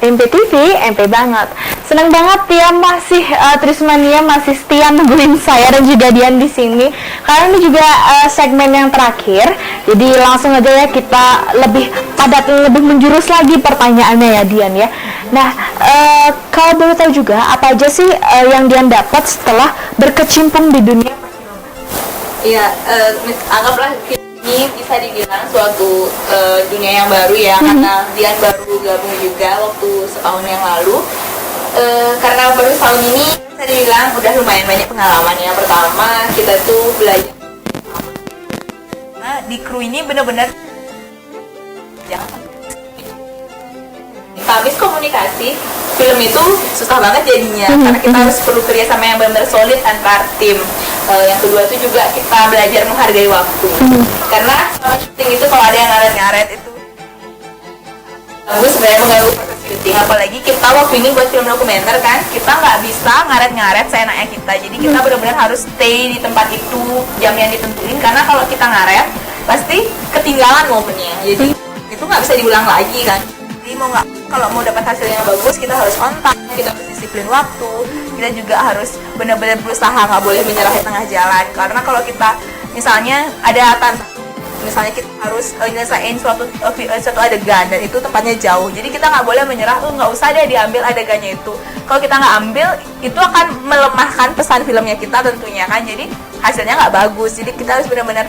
MPTV, MP banget. Senang banget ya masih Trismania masih setia nungguin saya dan juga Dian di sini. Karena ini juga segmen yang terakhir. Jadi langsung aja ya kita lebih padat, lebih menjurus lagi pertanyaannya ya Dian ya. Nah, kalau boleh tahu juga apa aja sih yang Dian dapat setelah berkecimpung di dunia? Iya, anggaplah ini bisa dibilang suatu dunia yang baru ya, karena Dian baru gabung juga waktu setahun yang lalu. Karena baru setahun ini bisa dibilang udah lumayan banyak pengalaman. Yang pertama kita tuh belajar. Nah, di kru ini bener-bener habis komunikasi, film itu susah banget jadinya karena kita harus perlu kerja sama yang benar-benar solid antar tim. Yang kedua itu juga kita belajar menghargai waktu, karena selama syuting itu kalau ada yang ngaret-ngaret itu sebenarnya mengganggu proses syuting. Apalagi kita waktu ini buat film dokumenter kan, kita nggak bisa ngaret-ngaret seenaknya kita, jadi kita benar-benar harus stay di tempat itu jam yang ditentuin, karena kalau kita ngaret pasti ketinggalan momennya, jadi itu nggak bisa diulang lagi kan. Jadi kalau mau dapat hasil yang bagus, kita harus on time, kita harus disiplin waktu, kita juga harus benar-benar berusaha, nggak boleh menyerah di tengah jalan. Karena kalau kita misalnya ada misalnya kita harus nyelesain suatu adegan dan itu tempatnya jauh, jadi kita nggak boleh menyerah, nggak usah deh diambil adegannya itu. Kalau kita nggak ambil, itu akan melemahkan pesan filmnya kita tentunya kan. Jadi hasilnya nggak bagus. Jadi kita harus benar-benar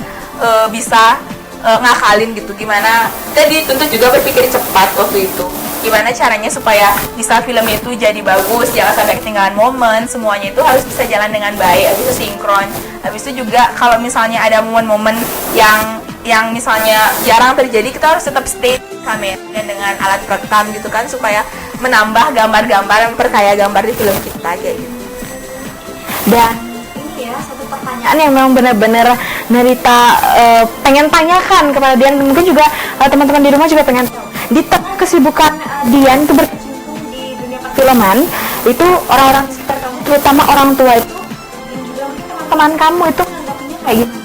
bisa ngakalin gitu, gimana kita dituntut juga berpikir cepat waktu itu, gimana caranya supaya bisa film itu jadi bagus, jangan sampai ketinggalan momen, semuanya itu harus bisa jalan dengan baik, habis itu sinkron. Habis itu juga kalau misalnya ada momen-momen yang misalnya jarang terjadi, kita harus tetap stay kamera dan dengan alat perekam gitu kan, supaya menambah gambar-gambar, memperkaya gambar di film kita kayak gitu. Dan ini ya satu pertanyaan yang memang benar-benar Narita pengen tanyakan kepada Dian, mungkin juga teman-teman di rumah juga pengen tahu. Di tengah kesibukan Dian itu berkecimpung di dunia perfilman, itu orang-orang sekitar kamu, terutama orang tua itu dan juga mungkin teman-teman kamu itu menanggapinya kayak gitu.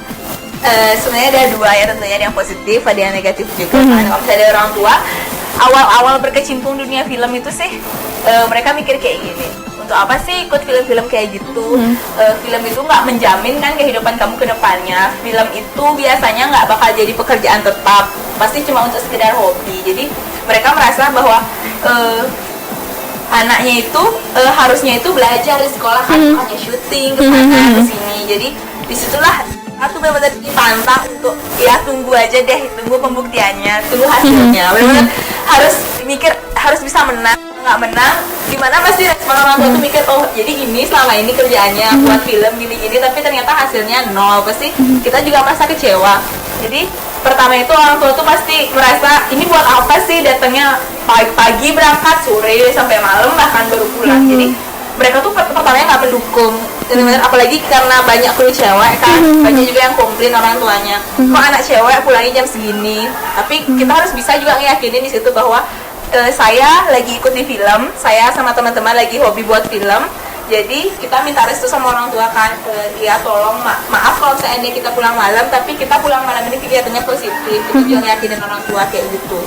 Sebenarnya ada dua ya, tentunya ada yang positif, ada yang negatif juga. Kan kalau misalnya dari orang tua, awal-awal berkecimpung dunia film itu sih mereka mikir kayak gini, untuk apa sih ikut film-film kayak gitu? Film itu nggak menjamin kan kehidupan kamu ke depannya. Film itu biasanya nggak bakal jadi pekerjaan tetap, pasti cuma untuk sekedar hobi. Jadi mereka merasa bahwa anaknya itu harusnya itu belajar di sekolah kan, hanya syuting kesana kesini. Jadi disitulah aku benar-benar dipantang untuk ya tunggu aja deh, tunggu pembuktiannya, tunggu hasilnya. Benar-benar harus mikir, harus bisa menang. Nggak menang gimana, pasti respon orang tua tuh mikir, oh jadi ini selama ini kerjaannya buat film gini-gini, tapi ternyata hasilnya nol, pasti kita juga merasa kecewa. Jadi pertama itu orang tua tuh pasti merasa ini buat apa sih, datangnya pagi berangkat, sore sampai malam bahkan baru pulang. Jadi mereka tuh pertamanya nggak mendukung, benar-benar, apalagi karena banyak kru cewek kan, banyak juga yang komplain orang tuanya, kok anak cewek pulangnya jam segini. Tapi kita harus bisa juga ngeyakinin di situ bahwa saya lagi ikut di film, saya sama teman-teman lagi hobi buat film. Jadi kita minta restu sama orang tua kan, ya tolong maaf kalau seandainya kita pulang malam, tapi kita pulang malam ini kegiatannya positif. Itu juga ngeyakinin orang tua kayak gitu.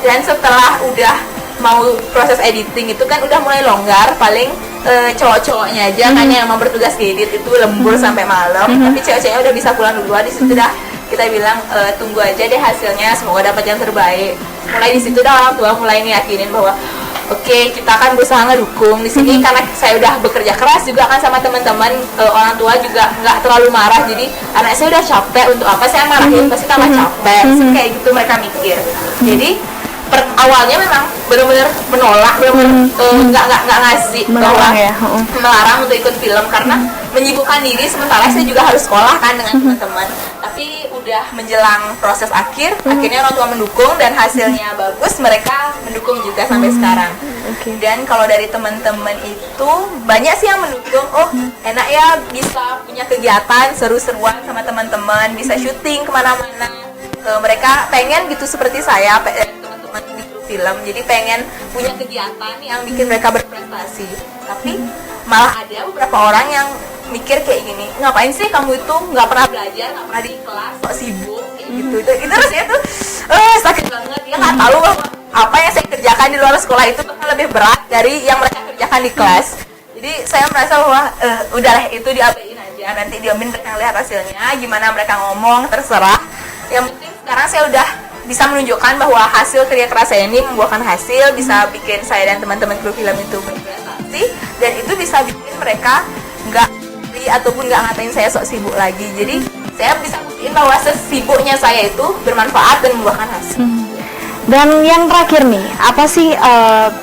Dan setelah udah mau proses editing itu kan udah mulai longgar, paling cowok-cowoknya aja kan yang emang bertugas di edit itu lembur sampai malam, tapi cewek-ceweknya udah bisa pulang duluan. Di situ dah kita bilang tunggu aja deh hasilnya, semoga dapat yang terbaik. Mulai di situ dah orang tua mulai ngeyakinin bahwa oke, kita kan berusaha ngedukung di sini karena saya udah bekerja keras juga kan sama teman-teman. Orang tua juga nggak terlalu marah, jadi anak saya udah capek, untuk apa saya marahin, pasti tambah capek. Kayak gitu mereka mikir. Jadi awalnya memang benar-benar menolak, benar-benar nggak ngasih, bahwa melarang untuk ikut film karena menyibukkan diri, sementara saya juga harus sekolah kan dengan teman-teman. Tapi udah menjelang proses akhirnya orang tua mendukung dan hasilnya bagus, mereka mendukung juga sampai sekarang. Dan kalau dari teman-teman itu banyak sih yang mendukung, oh enak ya bisa punya kegiatan seru-seruan sama teman-teman, bisa syuting kemana-mana. Mereka pengen gitu seperti saya, teman-teman di grup film, jadi pengen punya kegiatan yang bikin mereka berprestasi. Tapi malah ada beberapa orang yang mikir kayak gini, ngapain sih kamu itu nggak pernah belajar, nggak pernah di kelas, kok sibuk gitu. Itu rasanya tuh sakit banget. Dia nggak tahu bahwa apa yang saya kerjakan di luar sekolah itu lebih berat dari yang mereka kerjakan di kelas. Jadi saya merasa bahwa udahlah itu diabain aja, nanti diamin mereka lihat hasilnya, gimana mereka ngomong terserah. Yang penting sekarang saya udah bisa menunjukkan bahwa hasil kerja keras saya ini membuahkan hasil, bisa bikin saya dan teman-teman kru film itu berprestasi, dan itu bisa bikin mereka nggak ataupun nggak ngatain saya sok sibuk lagi. Jadi saya bisa buktiin bahwa sesibuknya saya itu bermanfaat dan membuahkan hasil. Dan yang terakhir nih, apa sih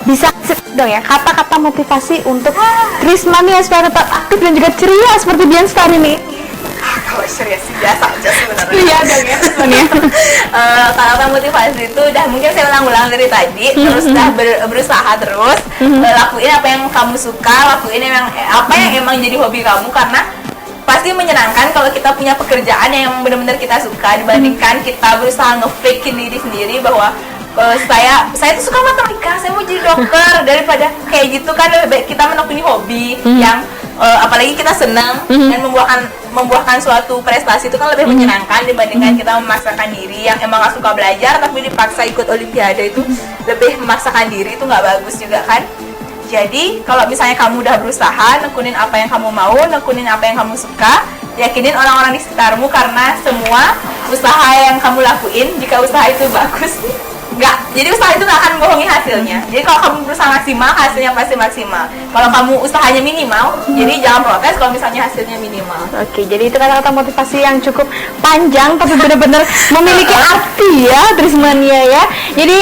bisa dong ya kata-kata motivasi untuk Risma nih supaya tetap aktif dan juga ceria seperti Dian Star ini? Kalau serius sih biasa aja sebenarnya. Iya dong ya sebenarnya. Kata motivasi itu udah mungkin saya ulang-ulang dari tadi, terus udah berusaha terus, lakuin apa yang kamu suka, lakuin apa yang emang jadi hobi kamu, karena pasti menyenangkan kalau kita punya pekerjaan yang benar-benar kita suka dibandingkan kita berusaha nge-fakein diri sendiri bahwa saya tuh suka matematika, saya mau jadi dokter, daripada kayak gitu kan. Lebih baik kita menekuni hobi yang apalagi kita senang dan membuahkan suatu prestasi itu kan lebih menyenangkan dibandingkan kita memaksakan diri yang emang gak suka belajar tapi dipaksa ikut olimpiade. Itu lebih memaksakan diri, itu nggak bagus juga kan. Jadi kalau misalnya kamu udah berusaha nekunin apa yang kamu mau, nekunin apa yang kamu suka, yakinin orang-orang di sekitarmu, karena semua usaha yang kamu lakuin, jika usaha itu bagus, nggak, jadi usaha itu nggak akan membohongi hasilnya. Jadi kalau kamu berusaha maksimal, hasilnya pasti maksimal. Kalau kamu usahanya minimal, jadi jangan protes kalau misalnya hasilnya minimal. Oke, jadi itu kata-kata motivasi yang cukup panjang tapi benar-benar memiliki arti ya, Trismania ya. Jadi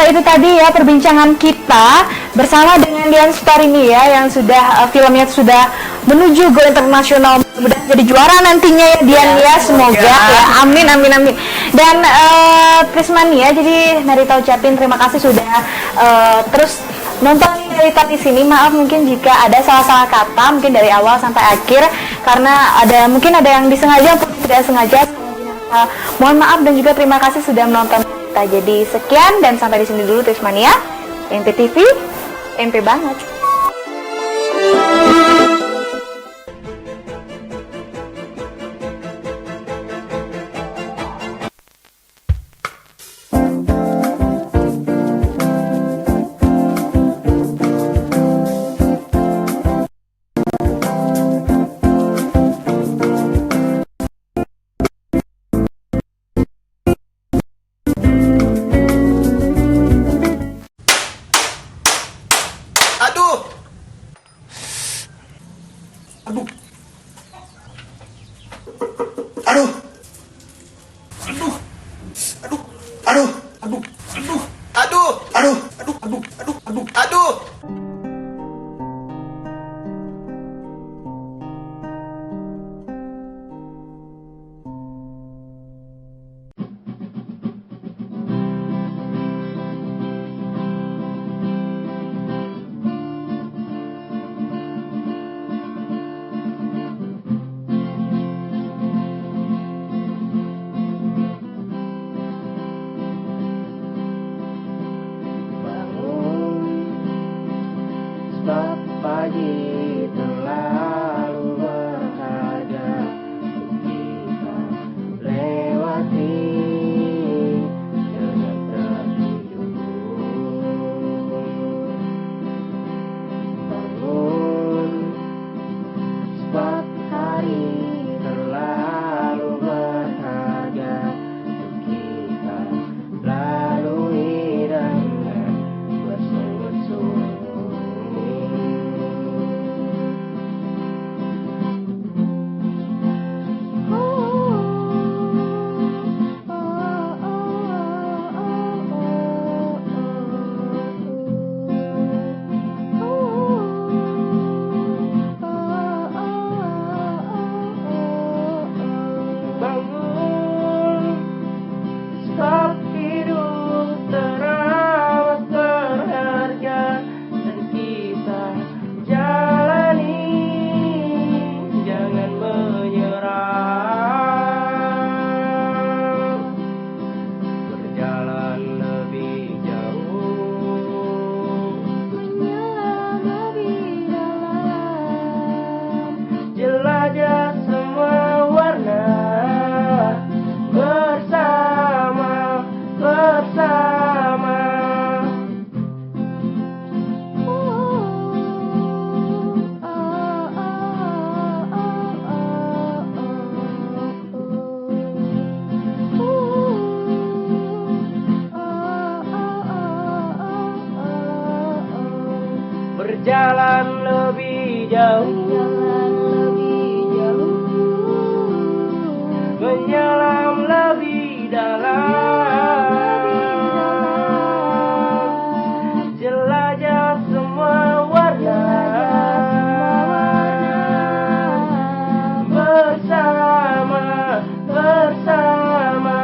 itu tadi ya perbincangan kita bersama dengan Dian Sutarini ya, yang sudah filmnya sudah menuju go internasional, mudah jadi juara nantinya ya Dian ya, semoga ya, amin amin amin. Dan Trismania, jadi Narita ucapin terima kasih sudah terus nonton Narita di sini. Maaf mungkin jika ada salah-salah kata mungkin dari awal sampai akhir, karena mungkin ada yang disengaja maupun tidak sengaja. Mohon maaf dan juga terima kasih sudah menonton kita. Jadi sekian dan sampai di sini dulu Trismania. MPTV, MP banget. Aduh! Aduh! Aduh! Aduh! Aduh! Aduh! Aduh! Aduh! Aduh! Aduh! Aduh! Aduh! Aduh! Aduh! Pagi terlalu berharga kita lewati dengan tertidur. Bangun sebab hari terlalu berharga kita lalui dengan bersungut-sungut. Berjalan lebih jauh, menyelam lebih dalam, jelajah semua warna, bersama, bersama.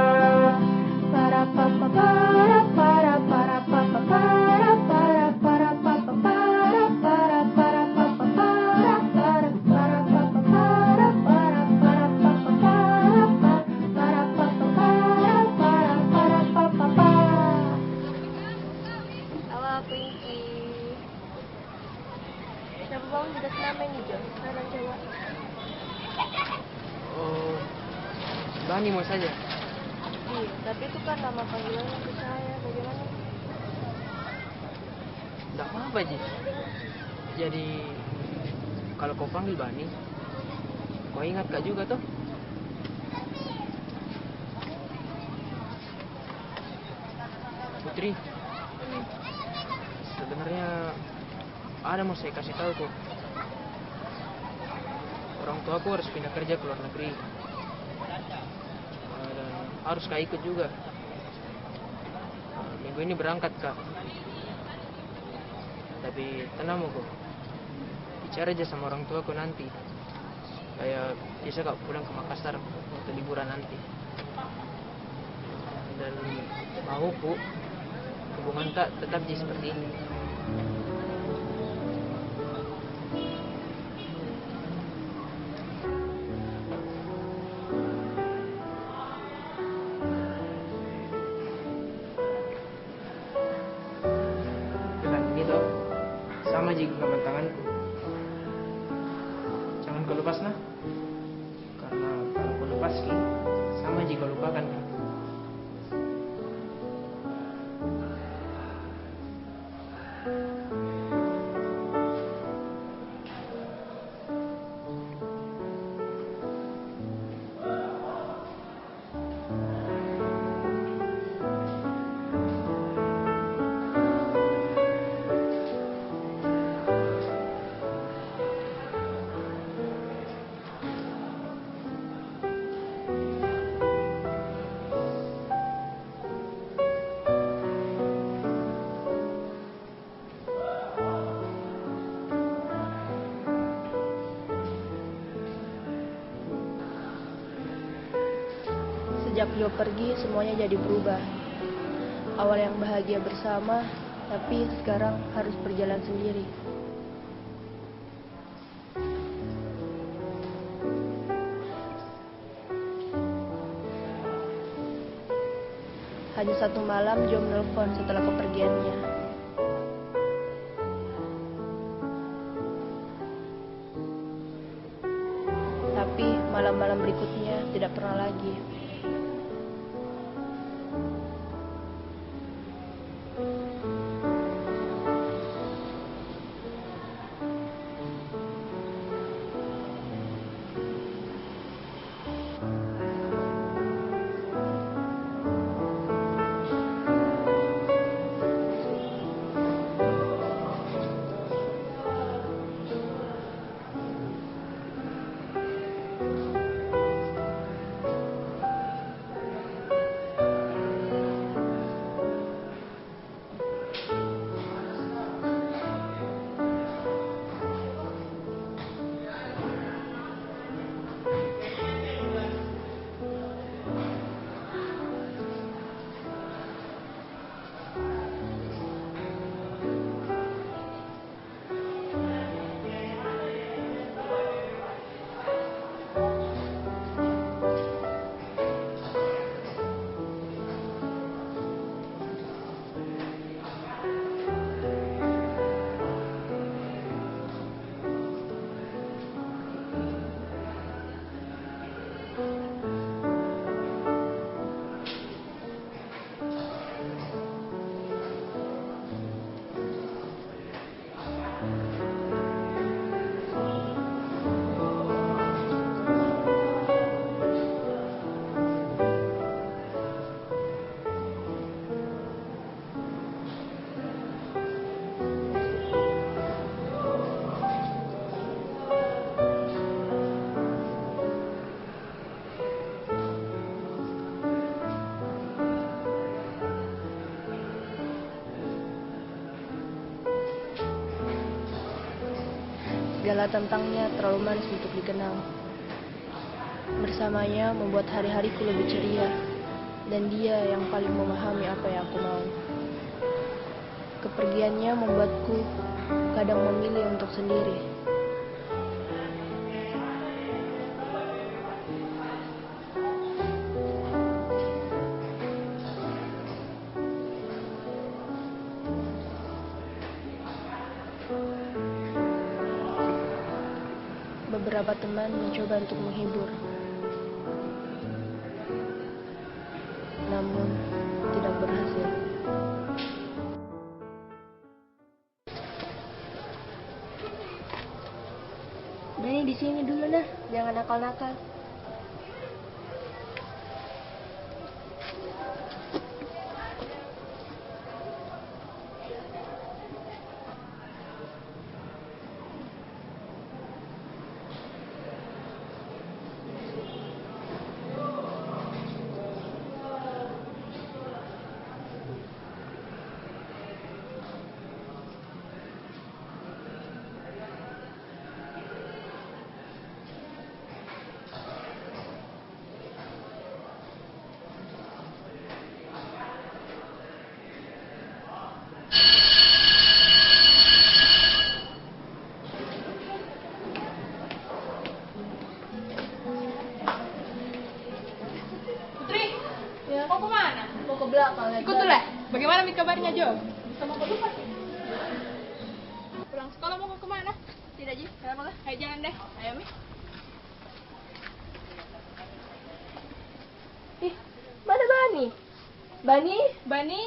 Para papa para para para papa para para para papa para para para papa para para para papa para para para papa para para papa para para papa para. Halo Pinky. Siapa bangun juga nama ini Jo? Nama coba. Oh, Bani mau saja. Iya, tapi itu kan nama panggilannya ke saya. Bagaimana? Tidak apa-apa Ji. Jadi kalau kau panggil Bani, kau ingat Kak juga toh? Putri, sebenarnya ada mau saya kasih tahu kok. Orang tua aku harus pindah kerja ke luar negeri. Dan harus Kak ikut juga. Minggu ini berangkat Kak. Tapi tenang kok. Bicara aja sama orang tua aku nanti. Supaya bisa Kak pulang ke Makassar untuk liburan nanti. Dan mau Bu, hubungan tak tetap jadi seperti ini. Dengan gitu, sama jika kawan tanganku. Jangan kau lepas nah. Karena kalau kau lepas ki, sama jika kau lupakan ki. Sejak Leo pergi, semuanya jadi berubah. Awal yang bahagia bersama, tapi sekarang harus berjalan sendiri. Hanya satu malam, Joe menelpon setelah kepergiannya. Tapi malam-malam berikutnya tidak pernah lagi. Segala tentangnya terlalu manis untuk dikenal. Bersamanya membuat hari-hariku lebih ceria, dan dia yang paling memahami apa yang aku mau. Kepergiannya membuatku kadang memilih untuk sendiri. Beberapa teman mencoba untuk menghibur, namun tidak berhasil. Dani di sini dulu nah, jangan nakal-nakal. belakang. Ikut tuh lah. Bagaimana Mi kabarnya Jo? Sama kau lupa sih. Pulang sekolah mau kemana? Tidak Ji, kenapa lah? Ayo jalan deh. Ayo Mi. Ih, mana Bani? Bani? Bani.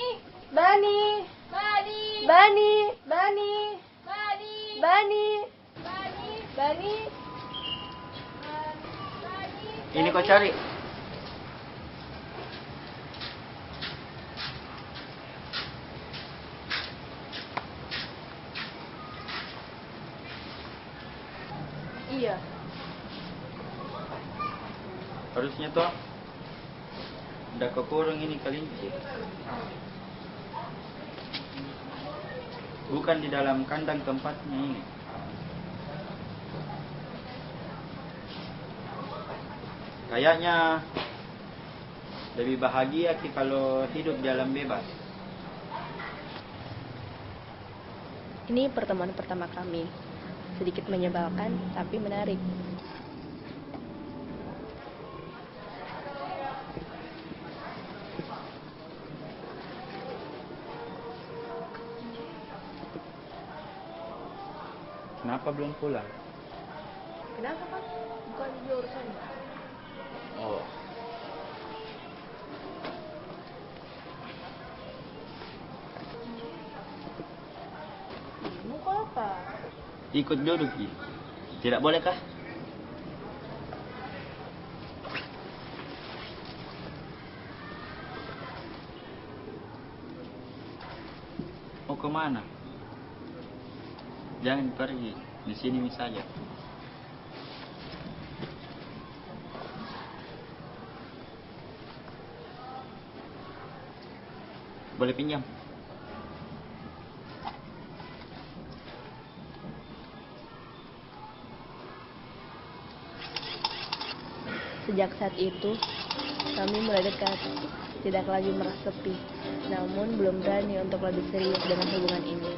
Bani? Bani. Bani? Bani? Bani. Bani? Bani. Bani? Ini kau cari. Iya. Harusnya toh udah kekurung ini kelinci. Bukan di dalam kandang tempatnya ini. Kayaknya lebih bahagia Ki kalau hidup di alam bebas. Ini pertemuan pertama kami. Sedikit menyebalkan, tapi menarik. Kenapa belum pulang? Kenapa kan? Bukan ini urusannya. Oh. Mau kau apa? Ikut duduk Ki. Tidak bolehkah? Mau kemana? Jangan pergi, di sini saja. Boleh pinjam? Sejak saat itu, kami mulai dekat. Tidak lagi merasa sepi, namun belum berani untuk lebih serius dengan hubungan ini.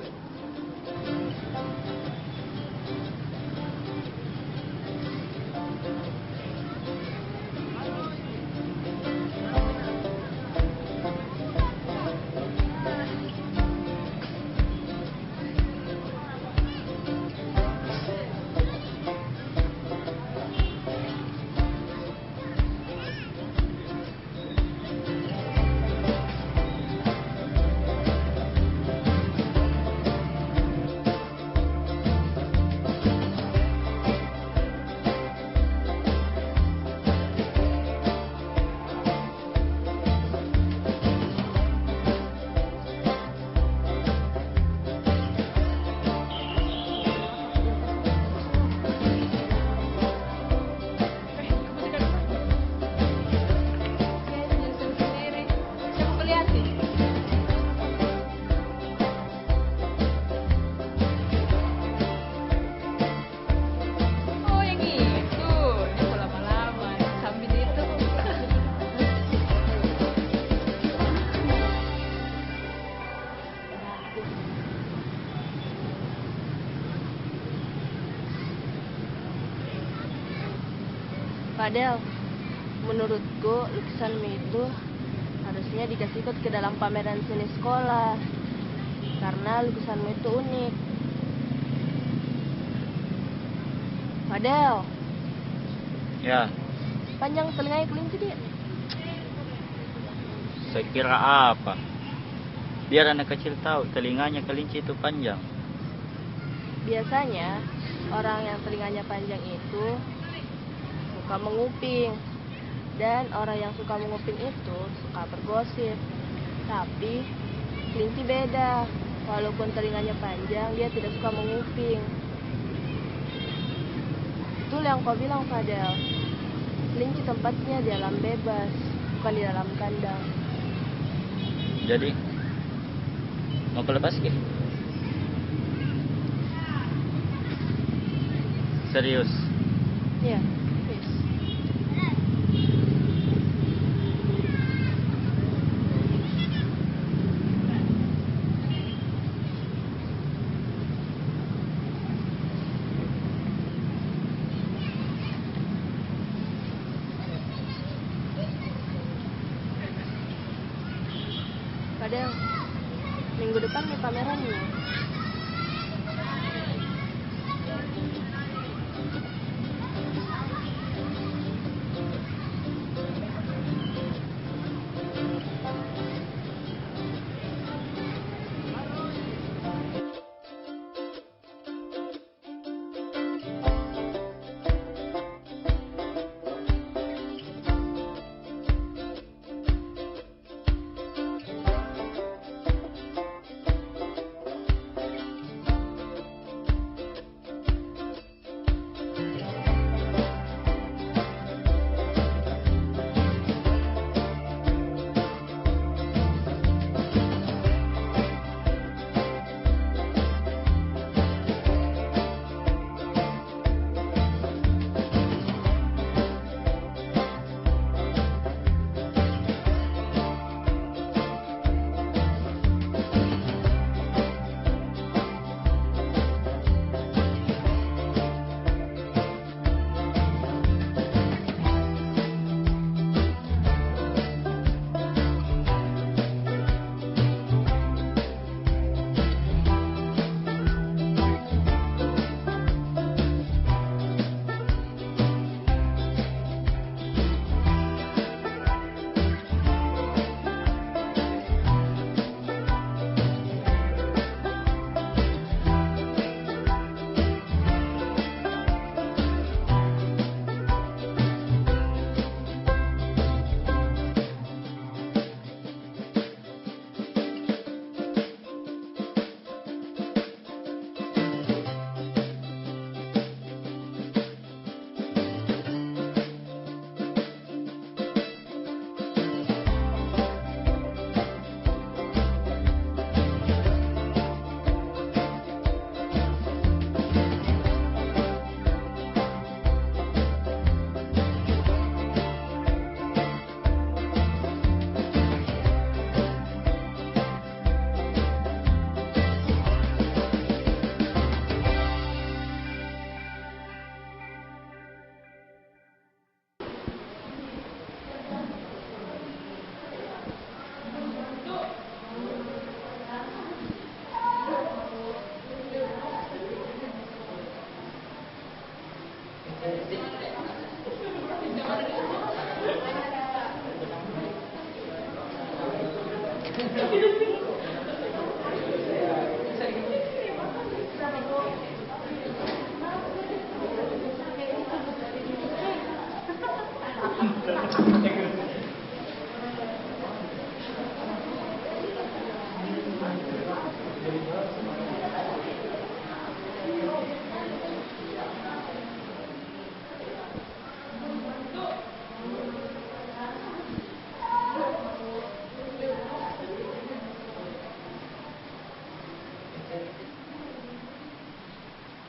Padahal menurutku lukisanmu itu harusnya dikasih ikut ke dalam pameran seni sekolah karena lukisanmu itu unik. Padahal Ya, panjang telinganya kelinci dia. saya kira apa? Biar anak kecil tahu telinganya kelinci itu panjang. Biasanya orang yang telinganya panjang itu suka menguping, dan orang yang suka menguping itu suka bergosip. Tapi kelinci beda, walaupun telinganya panjang dia tidak suka menguping. Betul yang kau bilang Fadel, kelinci tempatnya di alam bebas, bukan di dalam kandang. Jadi mau kau lepas Ki? Serius? Ya. Del. Minggu depan nih pamerannya.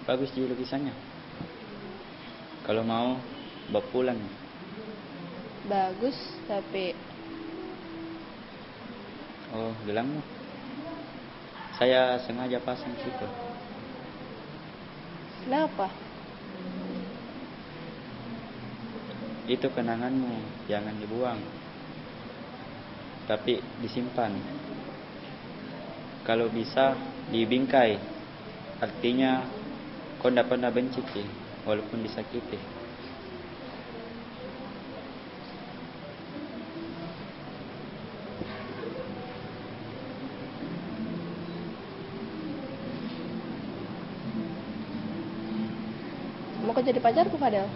Bagus juga lukisannya. Kalau mau, bawa pulang. Bagus, tapi... Oh, gelangmu. Saya sengaja pasang situ. Kenapa? Itu kenanganmu, jangan dibuang. Tapi disimpan. Kalau bisa, dibingkai. Artinya, kau tidak pernah benci, walaupun disakiti. Mau kau jadi pacarku, Fadel?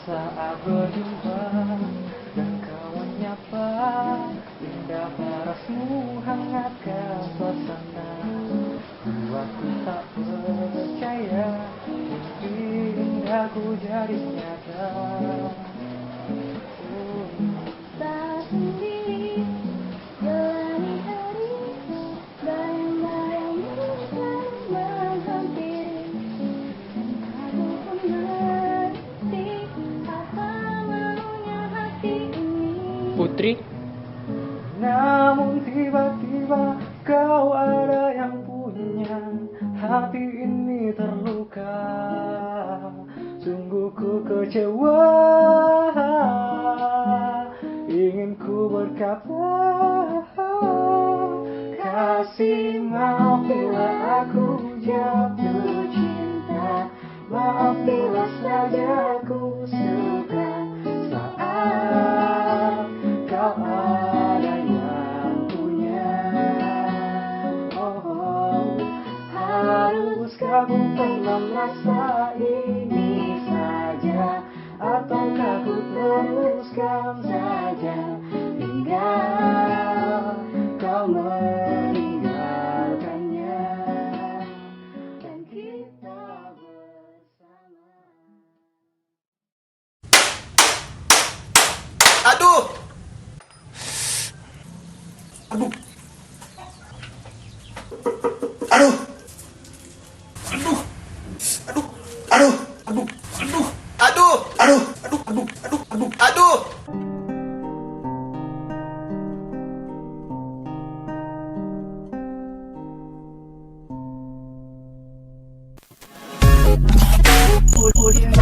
Saat berdua dan kawan nyapa, indah parasmu hangatkan suasana. Buatku tak percaya mimpi indahku jadi nyata. Tak sendiri jalani hari, bayang-bayangmu selalu menghampiri, dan aku pun mengerti apa maunya kasih, maaf bila aku jatuh cinta, maaf bila saja ku suka saat kau ada yang punya. Oh, haruskah ku pernah merasa ini saja, ataukah ku teruskan saja hingga kau meninggalkannya dan kita bersama. Aduh. Aduh. Aduh. Aduh. Aduh. Aduh. Aduh. Aduh. Aduh. Aduh. Aduh. Aduh. Aduh. Aduh. Aduh. Audio